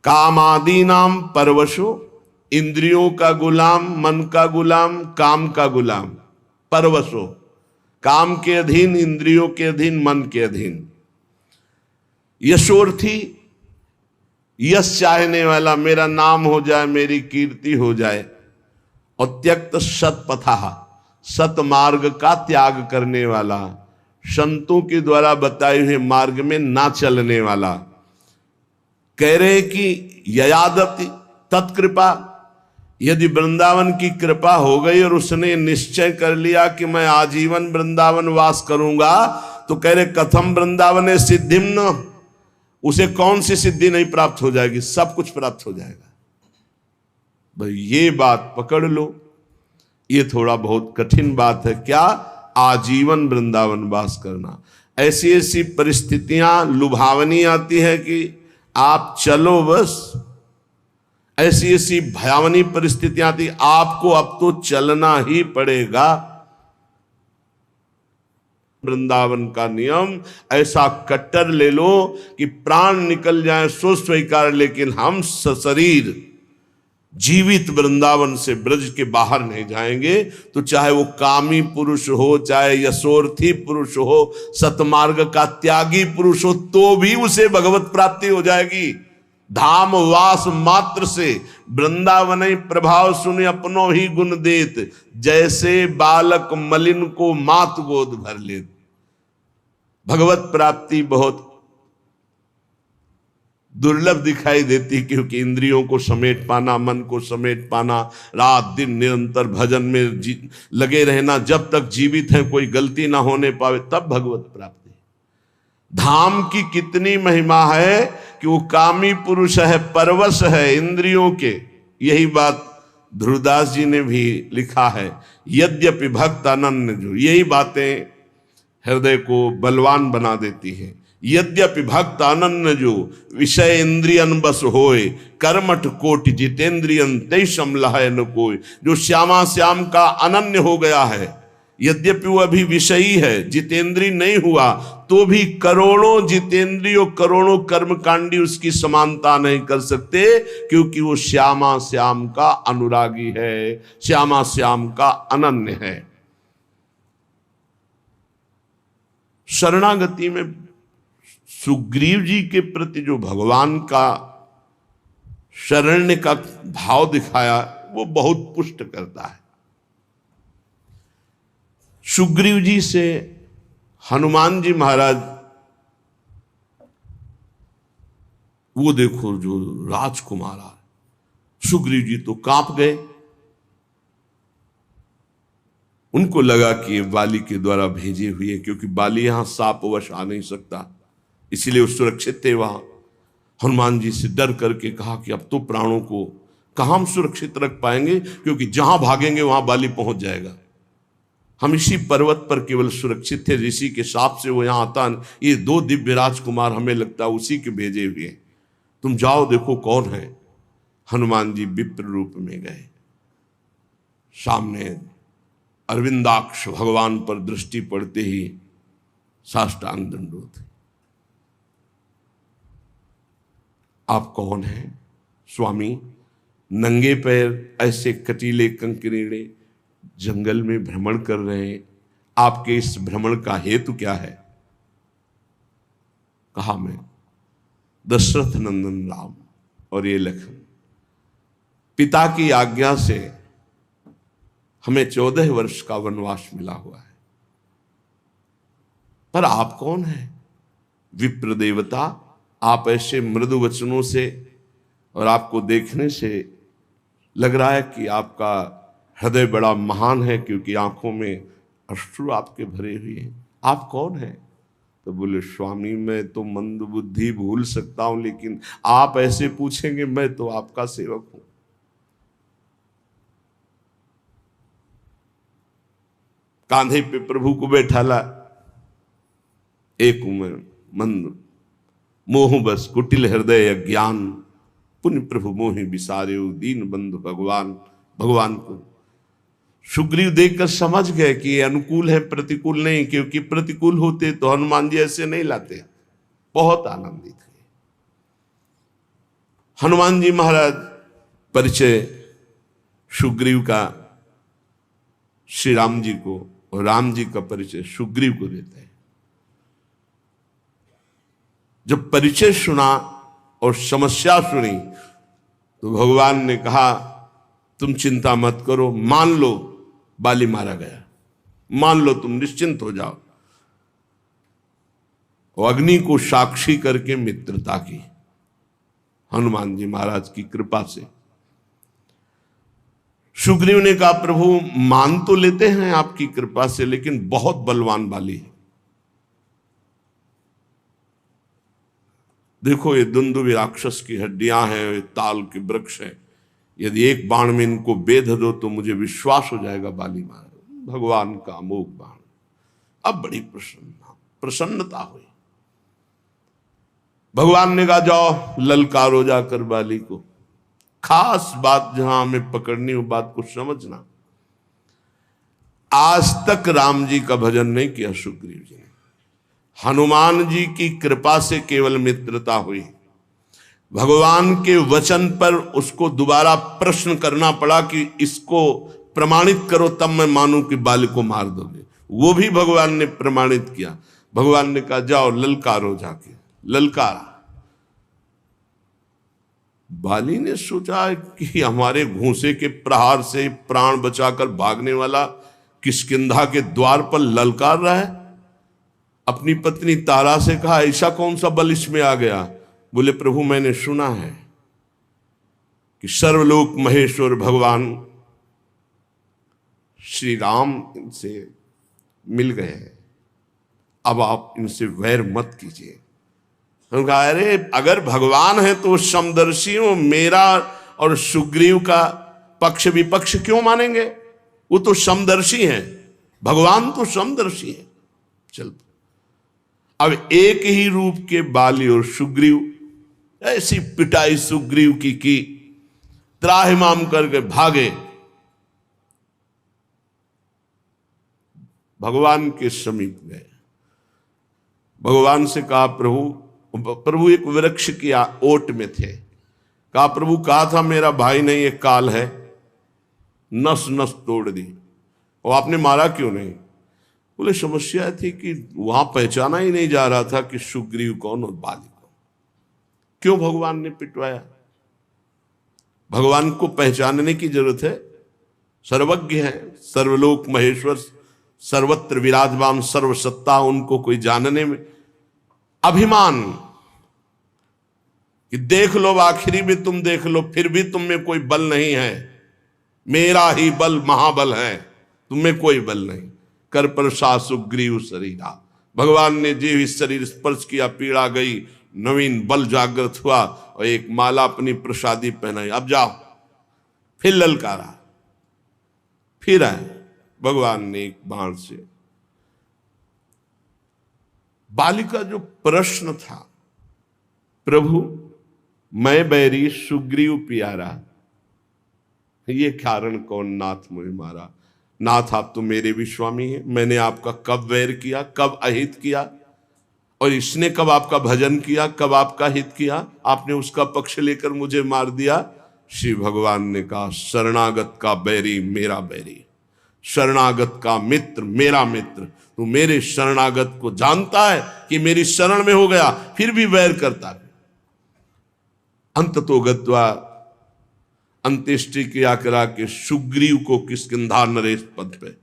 Speaker 1: कामादि नाम परवशो, इंद्रियों का गुलाम, मन का गुलाम, काम का गुलाम। परवशो, काम के अधीन, इंद्रियों के अधीन, मन के अधीन। यशोर्थी, यश चाहने वाला, मेरा नाम हो जाए, मेरी कीर्ति हो जाए। और त्यक्त सतपथा, सत मार्ग का त्याग करने वाला, संतों के द्वारा बताए हुए मार्ग में ना चलने वाला। कह रहे कि ययादपि तत्कृपा, यदि वृंदावन की कृपा हो गई और उसने निश्चय कर लिया कि मैं आजीवन वृंदावन वास करूंगा, तो कह रहे कथम वृंदावन सिद्धिम न, उसे कौन सी सिद्धि नहीं प्राप्त हो जाएगी, सब कुछ प्राप्त हो जाएगा। भाई ये बात पकड़ लो। ये थोड़ा बहुत कठिन बात है। क्या? आजीवन वृंदावन वास करना। ऐसी ऐसी परिस्थितियां लुभावनी आती है कि आप चलो बस। ऐसी ऐसी भयावनी परिस्थितियां आती, आपको अब तो चलना ही पड़ेगा। वृंदावन का नियम ऐसा कट्टर ले लो कि प्राण निकल जाए सो स्वीकार, लेकिन हम सशरीर जीवित वृंदावन से ब्रज के बाहर नहीं जाएंगे। तो चाहे वो कामी पुरुष हो, चाहे यशोर्थी पुरुष हो, सतमार्ग का त्यागी पुरुष हो, तो भी उसे भगवत प्राप्ति हो जाएगी। धाम वास मात्र से वृंदावन प्रभाव सुने अपनो ही गुण देत, जैसे बालक मलिन को मात गोद भर लेत। भगवत प्राप्ति बहुत दुर्लभ दिखाई देती, क्योंकि इंद्रियों को समेट पाना, मन को समेट पाना, रात दिन निरंतर भजन में लगे रहना, जब तक जीवित है कोई गलती ना होने पावे, तब भगवत प्राप्ति। धाम की कितनी महिमा है कि वो कामी पुरुष है, परवश है इंद्रियों के। यही बात ध्रुवदास जी ने भी लिखा है, यद्यपि भक्त अनन्य जो। यही बातें हृदय को बलवान बना देती हैं। यद्यपि भक्त अनन्य जो, विषय इंद्रियन बस होए, कर्मठ कोटि जितेंद्रियन तेषम लहय न कोय। जो श्यामा श्याम का अनन्य हो गया है, यद्यपि वो अभी विषयी है, जितेंद्री नहीं हुआ, तो भी करोड़ों जितेंद्रियों, करोड़ों कर्मकांडी उसकी समानता नहीं कर सकते, क्योंकि वो श्यामा श्याम का अनुरागी है, श्यामा श्याम का अनन्य है। शरणागति में सुग्रीव जी के प्रति जो भगवान का शरण्य का भाव दिखाया, वो बहुत पुष्ट करता है। सुग्रीव जी से हनुमान जी महाराज, वो देखो जो राजकुमार, सुग्रीव जी तो कांप गए। उनको लगा कि ये बाली के द्वारा भेजे हुए, क्योंकि बाली यहां सापवश आ नहीं सकता, इसीलिए वो सुरक्षित थे वहां। हनुमान जी से डर करके कहा कि अब तो प्राणों को कहां हम सुरक्षित रख पाएंगे, क्योंकि जहां भागेंगे वहां बाली पहुंच जाएगा। हम इसी पर्वत पर केवल सुरक्षित थे, ऋषि के साप से वो यहां आता। ये दो दिव्य राजकुमार हमें लगता है उसी के भेजे हुए, तुम जाओ देखो कौन है। हनुमान जी विप्र रूप में गए, सामने अरविंदाक्ष भगवान पर दृष्टि पड़ते ही साष्टांग दंडोत। आप कौन हैं स्वामी? नंगे पैर ऐसे कटीले कंकरीड़े जंगल में भ्रमण कर रहे हैं, आपके इस भ्रमण का हेतु क्या है? कहा मैं दशरथ नंदन राम और ये लखन, पिता की आज्ञा से हमें 14 वर्ष का वनवास मिला हुआ है। पर आप कौन हैं? विप्र देवता। आप ऐसे मृदु वचनों से और आपको देखने से लग रहा है कि आपका हृदय बड़ा महान है, क्योंकि आंखों में अश्रु आपके भरे हुए हैं। आप कौन हैं? तो बोले स्वामी मैं तो मंद बुद्धि भूल सकता हूं, लेकिन आप ऐसे पूछेंगे, मैं तो आपका सेवक हूं। कांधे पे प्रभु को बैठाला, एक उम्र मंद मोह बस कुटिल हृदय अज्ञान, पुण्य प्रभु मोहि बिसारे दीन बंधु भगवान। भगवान को सुग्रीव देखकर समझ गए कि ये अनुकूल है, प्रतिकूल नहीं, क्योंकि प्रतिकूल होते तो हनुमान जी ऐसे नहीं लाते। बहुत आनंदित हुए। हनुमान जी महाराज परिचय सुग्रीव का श्री राम जी को, और राम जी का परिचय सुग्रीव को देते हैं। जब परिचय सुना और समस्या सुनी तो भगवान ने कहा तुम चिंता मत करो, मान लो बाली मारा गया, मान लो, तुम निश्चिंत हो जाओ। और अग्नि को साक्षी करके मित्रता की हनुमान जी महाराज की कृपा से। सुग्रीव ने कहा प्रभु मान तो लेते हैं आपकी कृपा से, लेकिन बहुत बलवान बाली है। देखो ये दुंदुभि राक्षस की हड्डियां हैं, ये ताल के वृक्ष हैं, यदि एक बाण में इनको बेध दो तो मुझे विश्वास हो जाएगा बाली मार। भगवान का अमोघ बाण। अब बड़ी प्रसन्नता हुई। भगवान ने कहा जाओ ललकारो जाकर बाली को। खास बात जहां हमें पकड़नी हो, बात को समझना, आज तक राम जी का भजन नहीं किया सुग्रीव जी ने। हनुमान जी की कृपा से केवल मित्रता हुई। भगवान के वचन पर उसको दोबारा प्रश्न करना पड़ा कि इसको प्रमाणित करो तब मैं मानूं कि बाली को मार दोगे। वो भी भगवान ने प्रमाणित किया। भगवान ने कहा जाओ ललकारो जाके। ललकारा। बाली ने सोचा कि हमारे घूंसे के प्रहार से प्राण बचाकर भागने वाला किष्किंधा के द्वार पर ललकार रहा है। अपनी पत्नी तारा से कहा ऐसा कौन सा बल इसमें आ गया। बोले प्रभु मैंने सुना है कि सर्वलोक महेश्वर भगवान श्री राम इनसे मिल गए हैं, अब आप इनसे वैर मत कीजिए। हम कहा अरे अगर भगवान है तो समदर्शी हो, मेरा और सुग्रीव का पक्ष विपक्ष क्यों मानेंगे। वो तो समदर्शी हैं, भगवान तो समदर्शी हैं। चल अब एक ही रूप के बाली और सुग्रीव, ऐसी पिटाई सुग्रीव की त्राहिमाम करके भागे। भगवान के समीप गए। भगवान से कहा प्रभु एक वृक्ष की ओट में थे। कहा प्रभु कहा था मेरा भाई नहीं ये काल है, नस नस तोड़ दी, और आपने मारा क्यों नहीं। बोले समस्या थी कि वहां पहचाना ही नहीं जा रहा था कि सुग्रीव कौन और बाली कौन। क्यों भगवान ने पिटवाया। भगवान को पहचानने की जरूरत है। सर्वज्ञ है, सर्वलोक महेश्वर, सर्वत्र विराजमान, सर्वसत्ता, उनको कोई जानने में अभिमान कि देख लो आखिरी में तुम देख लो फिर भी तुम में कोई बल नहीं है, मेरा ही बल महाबल है, तुम में कोई बल नहीं। कर प्रसा सुग्रीव शरीरा। भगवान ने जीव इस शरीर स्पर्श किया, पीड़ा गई, नवीन बल जागृत हुआ और एक माला अपनी प्रसादी पहनाई। अब जाओ। फिर ललकारा, फिर आए। भगवान ने एक बाण से बाली का जो प्रश्न था, प्रभु मैं बैरी सुग्रीव प्यारा, ये कारण कौन नाथ मुझे मारा। नाथ आप तो मेरे भी स्वामी हैं, मैंने आपका कब वैर किया, कब अहित किया, और इसने कब आपका भजन किया, कब आपका हित किया। आपने उसका पक्ष लेकर मुझे मार दिया। श्री भगवान ने कहा शरणागत का बैरी मेरा बैरी, शरणागत का मित्र मेरा मित्र। तू मेरे शरणागत को जानता है कि मेरी शरण में हो गया फिर भी वैर करता है। अंत तो गत्वा अंत्येष्टि क्रिया करा के सुग्रीव को किष्किंधा नरेश पद पे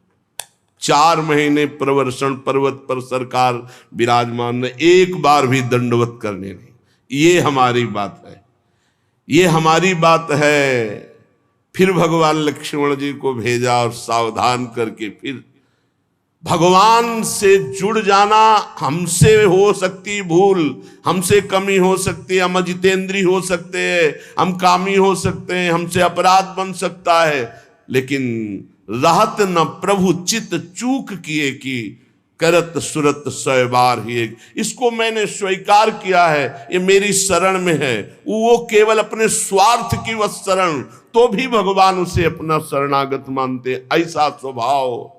Speaker 1: 4 महीने प्रवर्षण पर्वत पर सरकार विराजमान ने, एक बार भी दंडवत करने नहीं। ये हमारी बात है, ये हमारी बात है। फिर भगवान लक्ष्मण जी को भेजा और सावधान करके फिर भगवान से जुड़ जाना। हमसे हो सकती भूल, हमसे कमी हो सकती है, हम अजितेंद्री हो सकते हैं, हम कामी हो सकते हैं, हमसे अपराध बन सकता है, लेकिन रहत न प्रभु चित चूक किए कि करत सुरत 100 बार ही एक। इसको मैंने स्वीकार किया है, ये मेरी शरण में है। वो केवल अपने स्वार्थ की वह शरण, तो भी भगवान उसे अपना शरणागत मानते। ऐसा स्वभाव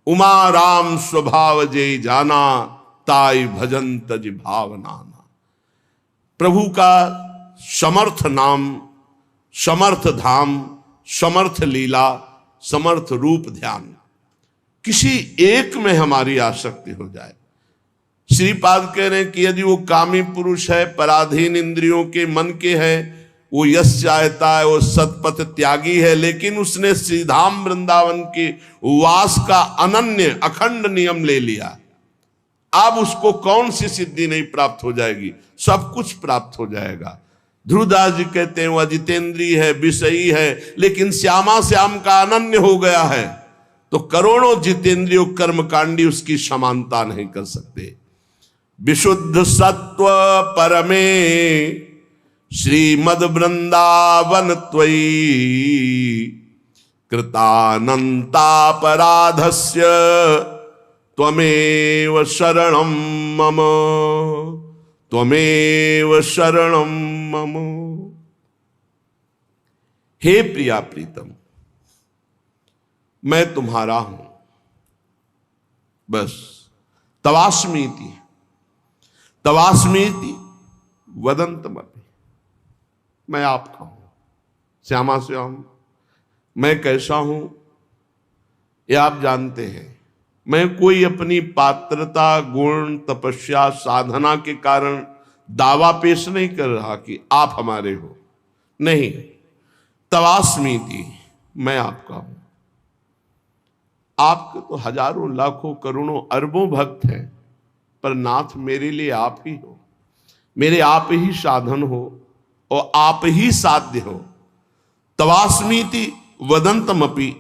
Speaker 1: उमा राम स्वभाव जे जाना, ताई भजन तज भावनाना। प्रभु का समर्थ नाम, समर्थ धाम, समर्थ लीला, समर्थ रूप ध्यान, किसी एक में हमारी आसक्ति हो जाए। श्रीपाद कह रहे हैं कि यदि वो कामी पुरुष है, पराधीन इंद्रियों के मन के है, वो यश चाहता है, वो सतपथ त्यागी है, लेकिन उसने श्रीधाम वृंदावन के वास का अनन्य अखंड नियम ले लिया, अब उसको कौन सी सिद्धि नहीं प्राप्त हो जाएगी? सब कुछ प्राप्त हो जाएगा। ध्रुवदास जी कहते हैं वह जितेंद्रीय है, विषयी है, लेकिन श्यामा श्याम का अनन्य हो गया है, तो करोड़ों जितेंद्रियों कर्मकांडी उसकी समानता नहीं कर सकते। विशुद्ध सत्व परमे श्रीमद वृंदावन त्वयि, कृतानंतापराधस्य त्वमेव शरणं मम, त्वमेव शरणं मम। हे प्रिया प्रीतम, मैं तुम्हारा हूं, बस। तवास्मीति, तवास्मीति वदन्तमपि, मैं आपका हूं। श्यामा श्याम, मैं कैसा हूं ये आप जानते हैं। मैं कोई अपनी पात्रता, गुण, तपस्या, साधना के कारण दावा पेश नहीं कर रहा कि आप हमारे हो, नहीं। तवास्मीति, मैं आपका हूं। आपके तो हजारों लाखों करोड़ों अरबों भक्त हैं, पर नाथ मेरे लिए आप ही हो, मेरे आप ही साधन हो और आप ही साध्य हो। तवास्मीति वदंतमपि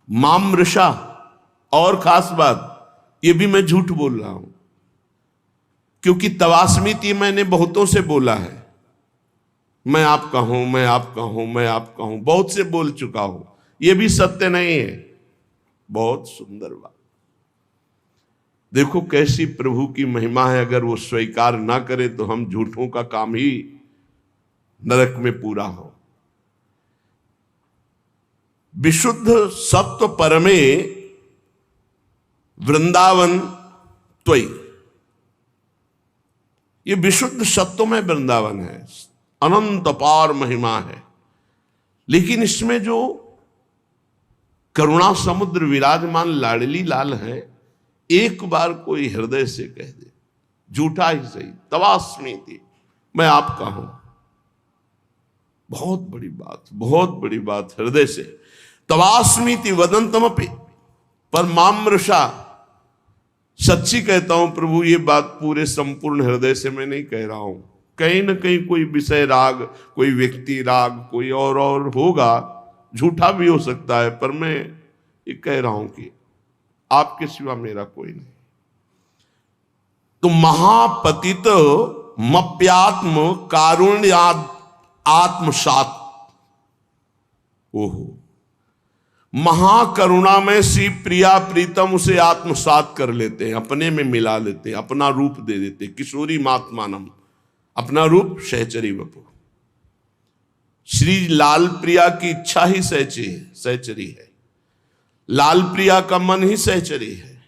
Speaker 1: मामृषा, और खास बात ये भी मैं झूठ बोल रहा हूं, क्योंकि तवास्मीति मैंने बहुतों से बोला है। मैं आपका हूं, मैं आपका हूं, मैं आपका हूं, बहुत से बोल चुका हूं, ये भी सत्य नहीं है। बहुत सुंदर बात, देखो कैसी प्रभु की महिमा है। अगर वो स्वीकार ना करे तो हम झूठों का काम ही नरक में पूरा हो। विशुद्ध सत्व परमे वृंदावन त्वयि, ये विशुद्ध सत्व में वृंदावन है, अनंत अपार महिमा है। लेकिन इसमें जो करुणा समुद्र विराजमान लाडली लाल है, एक बार कोई हृदय से कह दे, झूठा ही सही, तवास्मीति, मैं आपका हूं, बहुत बड़ी बात, बहुत बड़ी बात, हृदय से। तवास्मीति वदंतमपि पर मामृषा, सच्ची कहता हूं प्रभु, ये बात पूरे संपूर्ण हृदय से मैं नहीं कह रहा हूं। कहीं ना कहीं कोई विषय राग, कोई व्यक्ति राग, कोई और होगा, झूठा भी हो सकता है, पर मैं ये कह रहा हूं कि आपके सिवा मेरा कोई नहीं। तो महापतित मप्यात्म कारुण्याद आत्मसात, ओहो, महाकरुणा में श्री प्रिया प्रीतम उसे आत्मसात कर लेते हैं, अपने में मिला लेते हैं, अपना रूप दे देते। किशोरी मात्मानम, अपना रूप सहचरी वपु। श्री लाल प्रिया की इच्छा ही सहचरी है, लाल प्रिया का मन ही सहचरी है,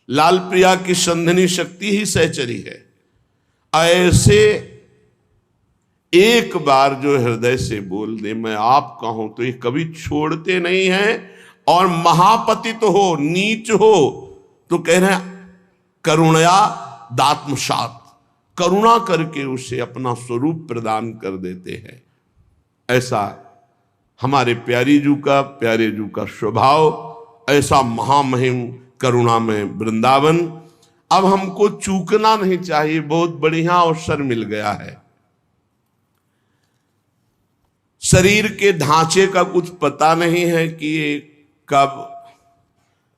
Speaker 1: लाल प्रिया की संधनी शक्ति ही सहचरी है। ऐसे एक बार जो हृदय से बोल दे मैं आपका हूं, तो ये कभी छोड़ते नहीं हैं। और महापतित हो, नीच हो, तो कह रहे हैं करुणया दात्मसात, करुणा करके उसे अपना स्वरूप प्रदान कर देते हैं। ऐसा हमारे प्यारे जू का स्वभाव, ऐसा महामहिम करुणा में वृंदावन। अब हमको चूकना नहीं चाहिए, बहुत बढ़िया अवसर मिल गया है। शरीर के ढांचे का कुछ पता नहीं है कि ये कब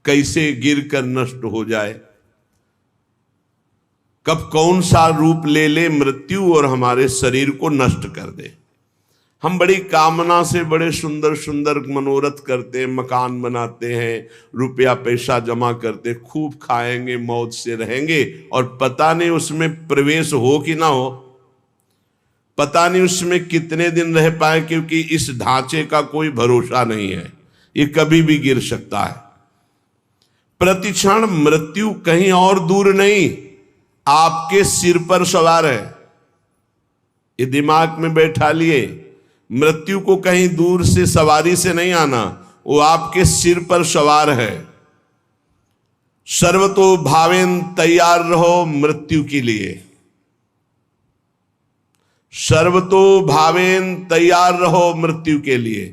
Speaker 1: कैसे गिर कर नष्ट हो जाए, कब कौन सा रूप ले ले मृत्यु और हमारे शरीर को नष्ट कर दे। हम बड़ी कामना से बड़े सुंदर सुंदर मनोरथ करते हैं, मकान बनाते हैं, रुपया पैसा जमा करते, खूब खाएंगे, मौज से रहेंगे, और पता नहीं उसमें प्रवेश हो कि ना हो, पता नहीं उसमें कितने दिन रह पाए, क्योंकि इस ढांचे का कोई भरोसा नहीं है, ये कभी भी गिर सकता है। प्रतिक्षण मृत्यु कहीं और दूर नहीं, आपके सिर पर सवार है। ये दिमाग में बैठा लिए, मृत्यु को कहीं दूर से सवारी से नहीं आना, वो आपके सिर पर सवार है। सर्वतो भावेन तैयार रहो मृत्यु के लिए, सर्वतो भावेन तैयार रहो मृत्यु के लिए।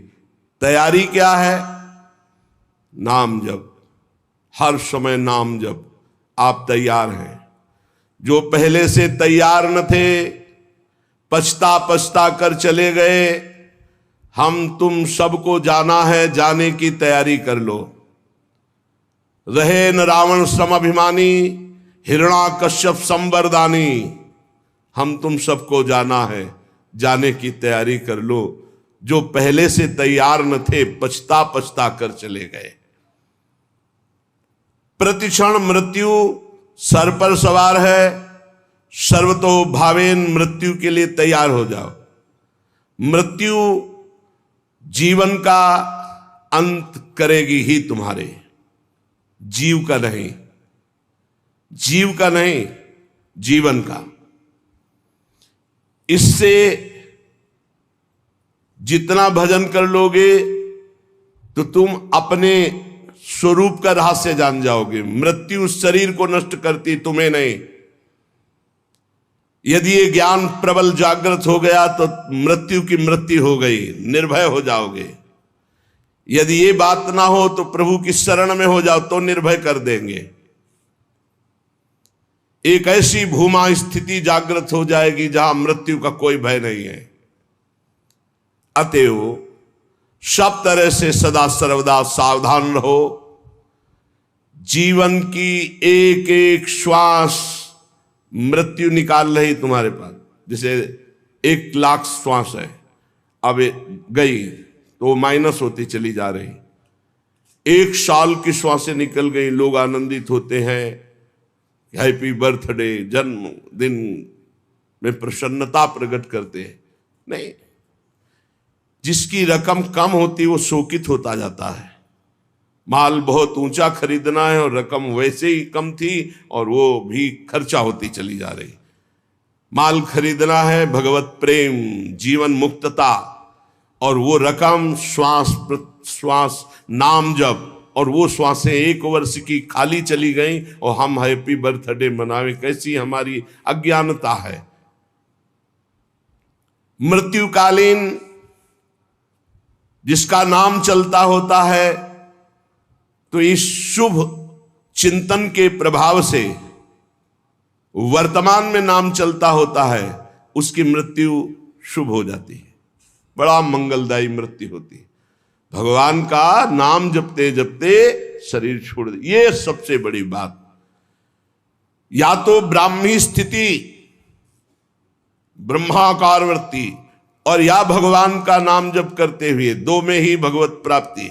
Speaker 1: तैयारी क्या है? नाम जप, हर समय नाम जप। आप तैयार हैं। जो पहले से तैयार न थे, पछता पछता कर चले गए, हम तुम सबको जाना है, जाने की तैयारी कर लो। रहे न रावण समभिमानी, हिरण्याकश्यप संवरदानी। हम तुम सबको जाना है, जाने की तैयारी कर लो। जो पहले से तैयार न थे, पछता पछता कर चले गए। प्रतिक्षण मृत्यु सर पर सवार है, सर्वतो भावेन मृत्यु के लिए तैयार हो जाओ। मृत्यु जीवन का अंत करेगी ही तुम्हारे, जीव का नहीं, जीव का नहीं, जीवन का। इससे जितना भजन कर लोगे तो तुम अपने स्वरूप का रहस्य जान जाओगे। मृत्यु शरीर को नष्ट करती, तुम्हें नहीं। यदि ये ज्ञान प्रबल जागृत हो गया तो मृत्यु की मृत्यु हो गई, निर्भय हो जाओगे। यदि ये बात ना हो तो प्रभु की शरण में हो जाओ, तो निर्भय कर देंगे। एक ऐसी भूमा स्थिति जागृत हो जाएगी जहां मृत्यु का कोई भय नहीं है। अतएव सब तरह से सदा सर्वदा सावधान रहो। जीवन की एक एक श्वास मृत्यु निकाल रही तुम्हारे पास। जैसे 1,00,000 श्वास है, अब गई तो माइनस होती चली जा रही। 1 साल की श्वासें निकल गई, लोग आनंदित होते हैं, हैप्पी बर्थडे, जन्मदिन में प्रसन्नता प्रकट करते हैं। नहीं, जिसकी रकम कम होती वो शोकित होता जाता है। माल बहुत ऊंचा खरीदना है और रकम वैसे ही कम थी और वो भी खर्चा होती चली जा रही। माल खरीदना है भगवत प्रेम, जीवन मुक्तता, और वो रकम श्वास श्वास नाम जप, और वो श्वासें 1 वर्ष की खाली चली गई और हम हैप्पी बर्थडे मनावे। कैसी हमारी अज्ञानता है। मृत्युकालीन जिसका नाम चलता होता है, तो इस शुभ चिंतन के प्रभाव से वर्तमान में नाम चलता होता है, उसकी मृत्यु शुभ हो जाती है, बड़ा मंगलदायी मृत्यु होती है। भगवान का नाम जपते जपते शरीर छोड़ दे, ये सबसे बड़ी बात। या तो ब्राह्मी स्थिति, ब्रह्माकार वृत्ति, और या भगवान का नाम जप करते हुए, 2 में ही भगवत प्राप्ति।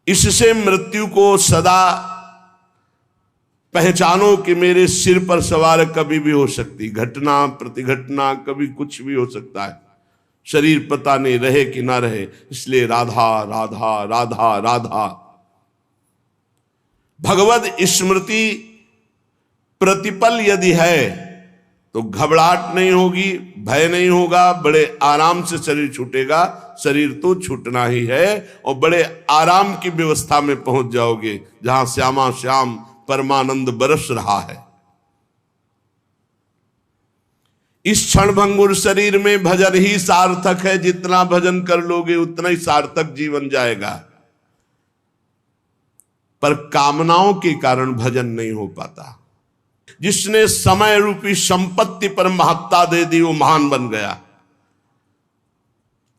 Speaker 1: इससे मृत्यु को सदा पहचानो कि मेरे सिर पर सवार कभी भी हो सकती, घटना प्रतिघटना, कभी कुछ भी हो सकता है। शरीर पता नहीं रहे कि ना रहे, इसलिए राधा राधा राधा राधा। भगवद स्मृति प्रतिपल यदि है तो घबराहट नहीं होगी, भय नहीं होगा, बड़े आराम से शरीर छूटेगा। शरीर तो छूटना ही है, और बड़े आराम की व्यवस्था में पहुंच जाओगे जहां श्यामा श्याम परमानंद बरस रहा है। इस क्षणभंगुर शरीर में भजन ही सार्थक है। जितना भजन कर लोगे उतना ही सार्थक जीवन जाएगा। पर कामनाओं के कारण भजन नहीं हो पाता। जिसने समय रूपी संपत्ति पर महत्ता दे दी वो महान बन गया।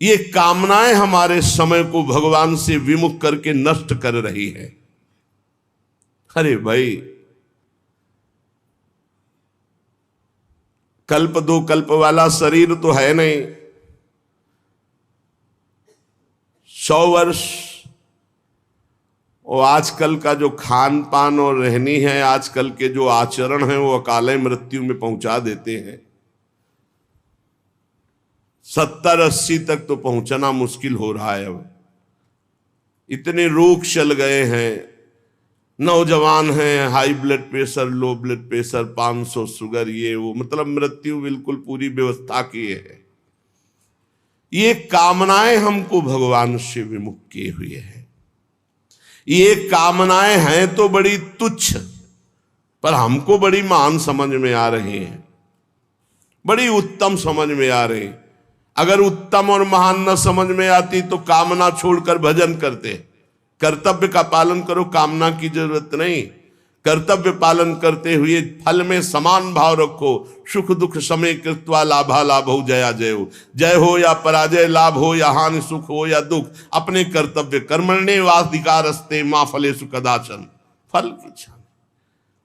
Speaker 1: ये कामनाएं हमारे समय को भगवान से विमुख करके नष्ट कर रही है। अरे भाई, कल्प 2 कल्प वाला शरीर तो है नहीं, 100 वर्ष, और आजकल का जो खान पान और रहनी है, आजकल के जो आचरण है, वो अकाले मृत्यु में पहुंचा देते हैं। 70-80 तक तो पहुंचना मुश्किल हो रहा है। अब इतने रोग चल गए हैं, नौजवान हैं, high blood pressure, low blood pressure, 500 sugar, ये वो, मतलब मृत्यु बिल्कुल पूरी व्यवस्था की है। ये कामनाएं हमको भगवान से विमुख किए हुए हैं। ये कामनाएं हैं तो बड़ी तुच्छ, पर हमको बड़ी महान समझ में आ रही हैं, बड़ी उत्तम समझ में आ रही। अगर उत्तम और महान न समझ में आती तो कामना छोड़कर भजन करते। कर्तव्य का पालन करो, कामना की जरूरत नहीं। कर्तव्य पालन करते हुए फल में समान भाव रखो। सुख दुख समय कृत्वा लाभा लाभो जया जयो, जय हो या पराजय, लाभ हो या हानि, सुख हो या दुख, अपने कर्तव्य कर्मण्येवाधिकारस्ते मां फलेषु कदाचन। फल की इच्छा,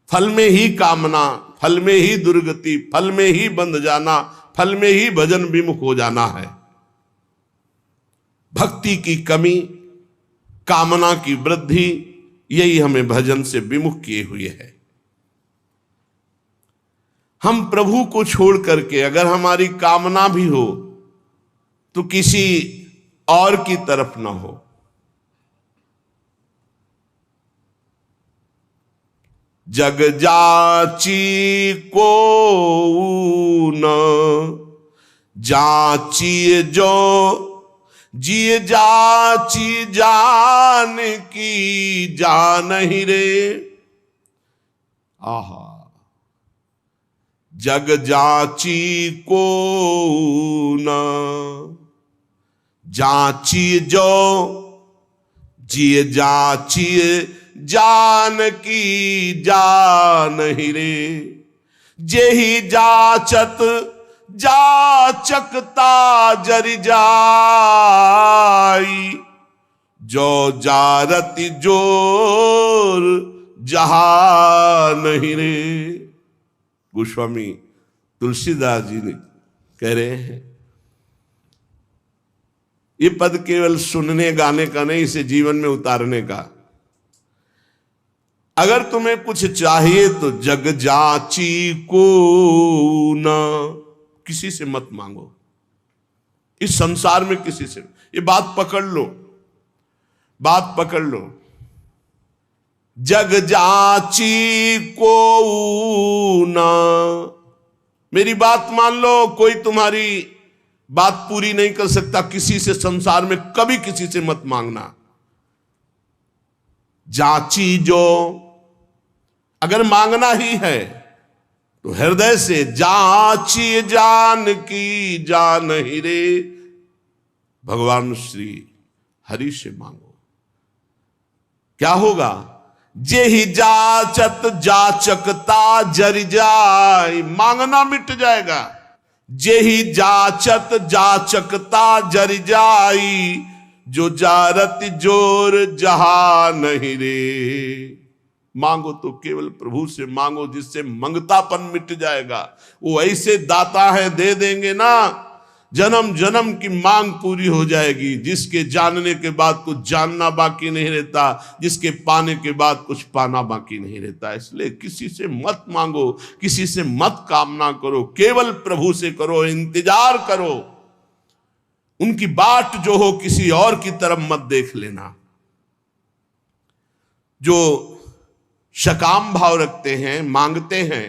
Speaker 1: फल में ही कामना, फल में ही दुर्गति, फल में ही बंध जाना, फल में ही भजन विमुख हो जाना है। भक्ति की कमी, कामना की वृद्धि, यही हमें भजन से विमुख किए हुए है। हम प्रभु को छोड़ करके अगर हमारी कामना भी हो तो किसी और की तरफ ना हो। जग जाची को न जाची जो जिए जाची जान की जान ही रे। आहा, जग जाची को न जाची जो जिए जाची जान की जान ही रे। जेहि जाचत जाचकता जरि जाई, जो जारति जोर जहान ही रे। गोस्वामी तुलसीदास जी ने कह रहे हैं, ये पद केवल सुनने गाने का नहीं, इसे जीवन में उतारने का। अगर तुम्हें कुछ चाहिए तो जग जाची को ना, किसी से मत मांगो, इस संसार में किसी से। ये बात पकड़ लो, बात पकड़ लो। जग जाची को ना, मेरी बात मान लो, कोई तुम्हारी बात पूरी नहीं कर सकता किसी से संसार में, कभी किसी से मत मांगना। जाची जो, अगर मांगना ही है तो हृदय से जाची जान की जान ही रे। भगवान श्री हरि से मांगो, क्या होगा? जेहि जाचत जाचकता जरि जाय, मांगना मिट जाएगा। जेहि जाचत जाचकता जरि जाई, जो जारत जोर जहा नहीं रे। मांगो तो केवल प्रभु से मांगो, जिससे मंगतापन मिट जाएगा। वो ऐसे दाता है, दे देंगे ना, जन्म जन्म की मांग पूरी हो जाएगी। जिसके जानने के बाद कुछ जानना बाकी नहीं रहता, जिसके पाने के बाद कुछ पाना बाकी नहीं रहता। इसलिए किसी से मत मांगो, किसी से मत कामना करो, केवल प्रभु से करो, इंतजार करो। उनकी बाट जो हो किसी और की तरफ मत देख लेना। जो सकाम भाव रखते हैं, मांगते हैं,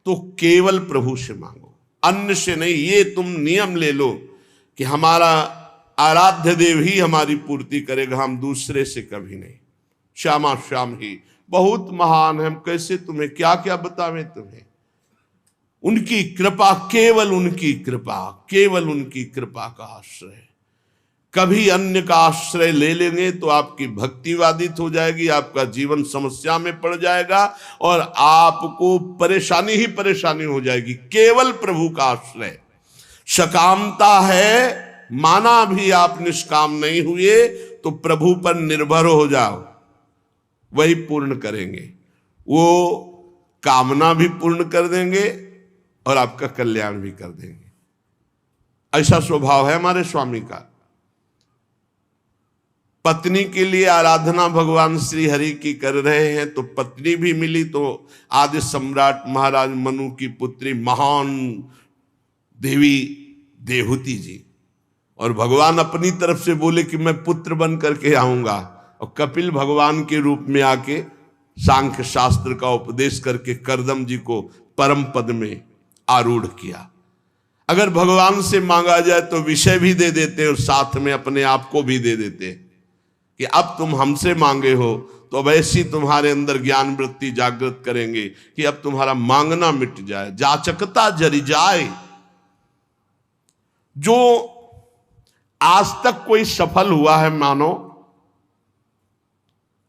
Speaker 1: तो केवल प्रभु से मांगो, अन्य से नहीं। ये तुम नियम ले लो कि हमारा आराध्य देव ही हमारी पूर्ति करेगा, हम दूसरे से कभी नहीं। श्यामा श्याम ही बहुत महान है, हम कैसे तुम्हें क्या क्या बतावें तुम्हें। उनकी कृपा, केवल उनकी कृपा, केवल उनकी कृपा का आश्रय। कभी अन्य का आश्रय ले लेंगे तो आपकी भक्ति बाधित हो जाएगी, आपका जीवन समस्या में पड़ जाएगा और आपको परेशानी ही परेशानी हो जाएगी। केवल प्रभु का आश्रय। सकामता है, माना भी आप निष्काम नहीं हुए तो प्रभु पर निर्भर हो जाओ, वही पूर्ण करेंगे। वो कामना भी पूर्ण कर देंगे और आपका कल्याण भी कर देंगे। ऐसा स्वभाव है हमारे स्वामी का। पत्नी के लिए आराधना भगवान श्री हरि की कर रहे हैं, तो पत्नी भी मिली तो आदि सम्राट महाराज मनु की पुत्री महान देवी देहूति जी, और भगवान अपनी तरफ से बोले कि मैं पुत्र बन करके आऊंगा, और कपिल भगवान के रूप में आके सांख्य शास्त्र का उपदेश करके करदम जी को परम पद में आरूढ़ किया। अगर भगवान से मांगा जाए तो विषय भी दे देते और साथ में अपने आप को भी दे देते कि अब तुम हमसे मांगे हो तो अब ऐसी तुम्हारे अंदर ज्ञान वृत्ति जागृत करेंगे कि अब तुम्हारा मांगना मिट जाए, जाचकता जरी जाए। जो आज तक कोई सफल हुआ है मानो,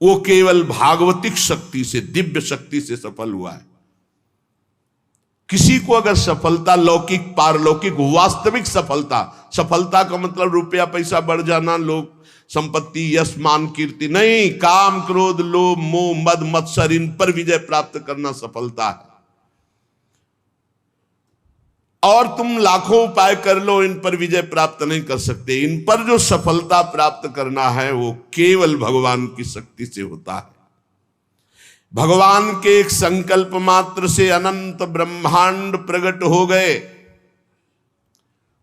Speaker 1: वो केवल भागवतिक शक्ति से, दिव्य शक्ति से सफल हुआ है। किसी को अगर सफलता लौकिक पारलौकिक वास्तविक सफलता का मतलब रुपया पैसा बढ़ जाना, लोग संपत्ति यश मान कीर्ति नहीं, काम क्रोध लोभ मोह मद मत्सर इन पर विजय प्राप्त करना सफलता है। और तुम लाखों उपाय कर लो, इन पर विजय प्राप्त नहीं कर सकते। इन पर जो सफलता प्राप्त करना है वो केवल भगवान की शक्ति से होता है। भगवान के एक संकल्प मात्र से अनंत ब्रह्मांड प्रकट हो गए।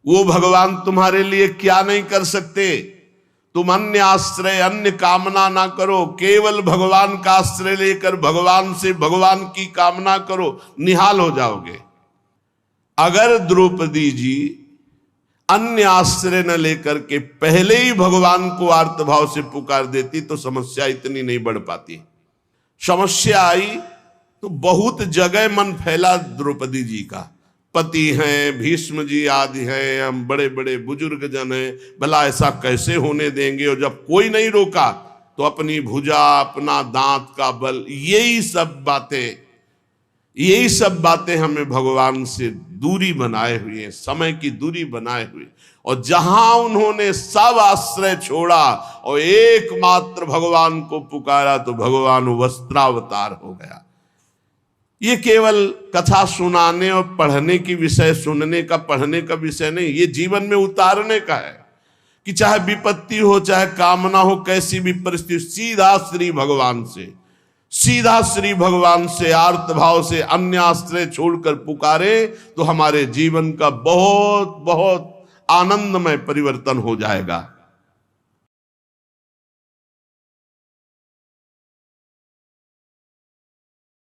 Speaker 1: वो भगवान तुम्हारे लिए क्या नहीं कर सकते। तुम अन्य आश्रय अन्य कामना ना करो, केवल भगवान का आश्रय लेकर भगवान से भगवान की कामना करो, निहाल हो जाओगे। अगर द्रौपदी जी अन्य आश्रय न लेकर के पहले ही भगवान को आर्तभाव से पुकार देती तो समस्या इतनी नहीं बढ़ पाती। समस्या आई तो बहुत जगह मन फैला द्रौपदी जी का। पति हैं, भीष्म जी आदि हैं, हम बड़े बड़े बुजुर्ग जन हैं, भला ऐसा कैसे होने देंगे। और जब कोई नहीं रोका तो अपनी भुजा, अपना दांत का बल, यही सब बातें हमें भगवान से दूरी बनाए हुए हैं, समय की दूरी बनाए हुए। और जहां उन्होंने सब आश्रय छोड़ा और एकमात्र भगवान को पुकारा तो भगवान वस्त्रावतार हो गया। ये केवल कथा सुनाने और पढ़ने की विषय, सुनने का पढ़ने का विषय नहीं, ये जीवन में उतारने का है कि चाहे विपत्ति हो, चाहे कामना हो, कैसी भी परिस्थिति, सीधा श्री भगवान से आर्त भाव से अन्य आश्रय छोड़कर पुकारे तो हमारे जीवन का बहुत बहुत आनंदमय परिवर्तन हो जाएगा।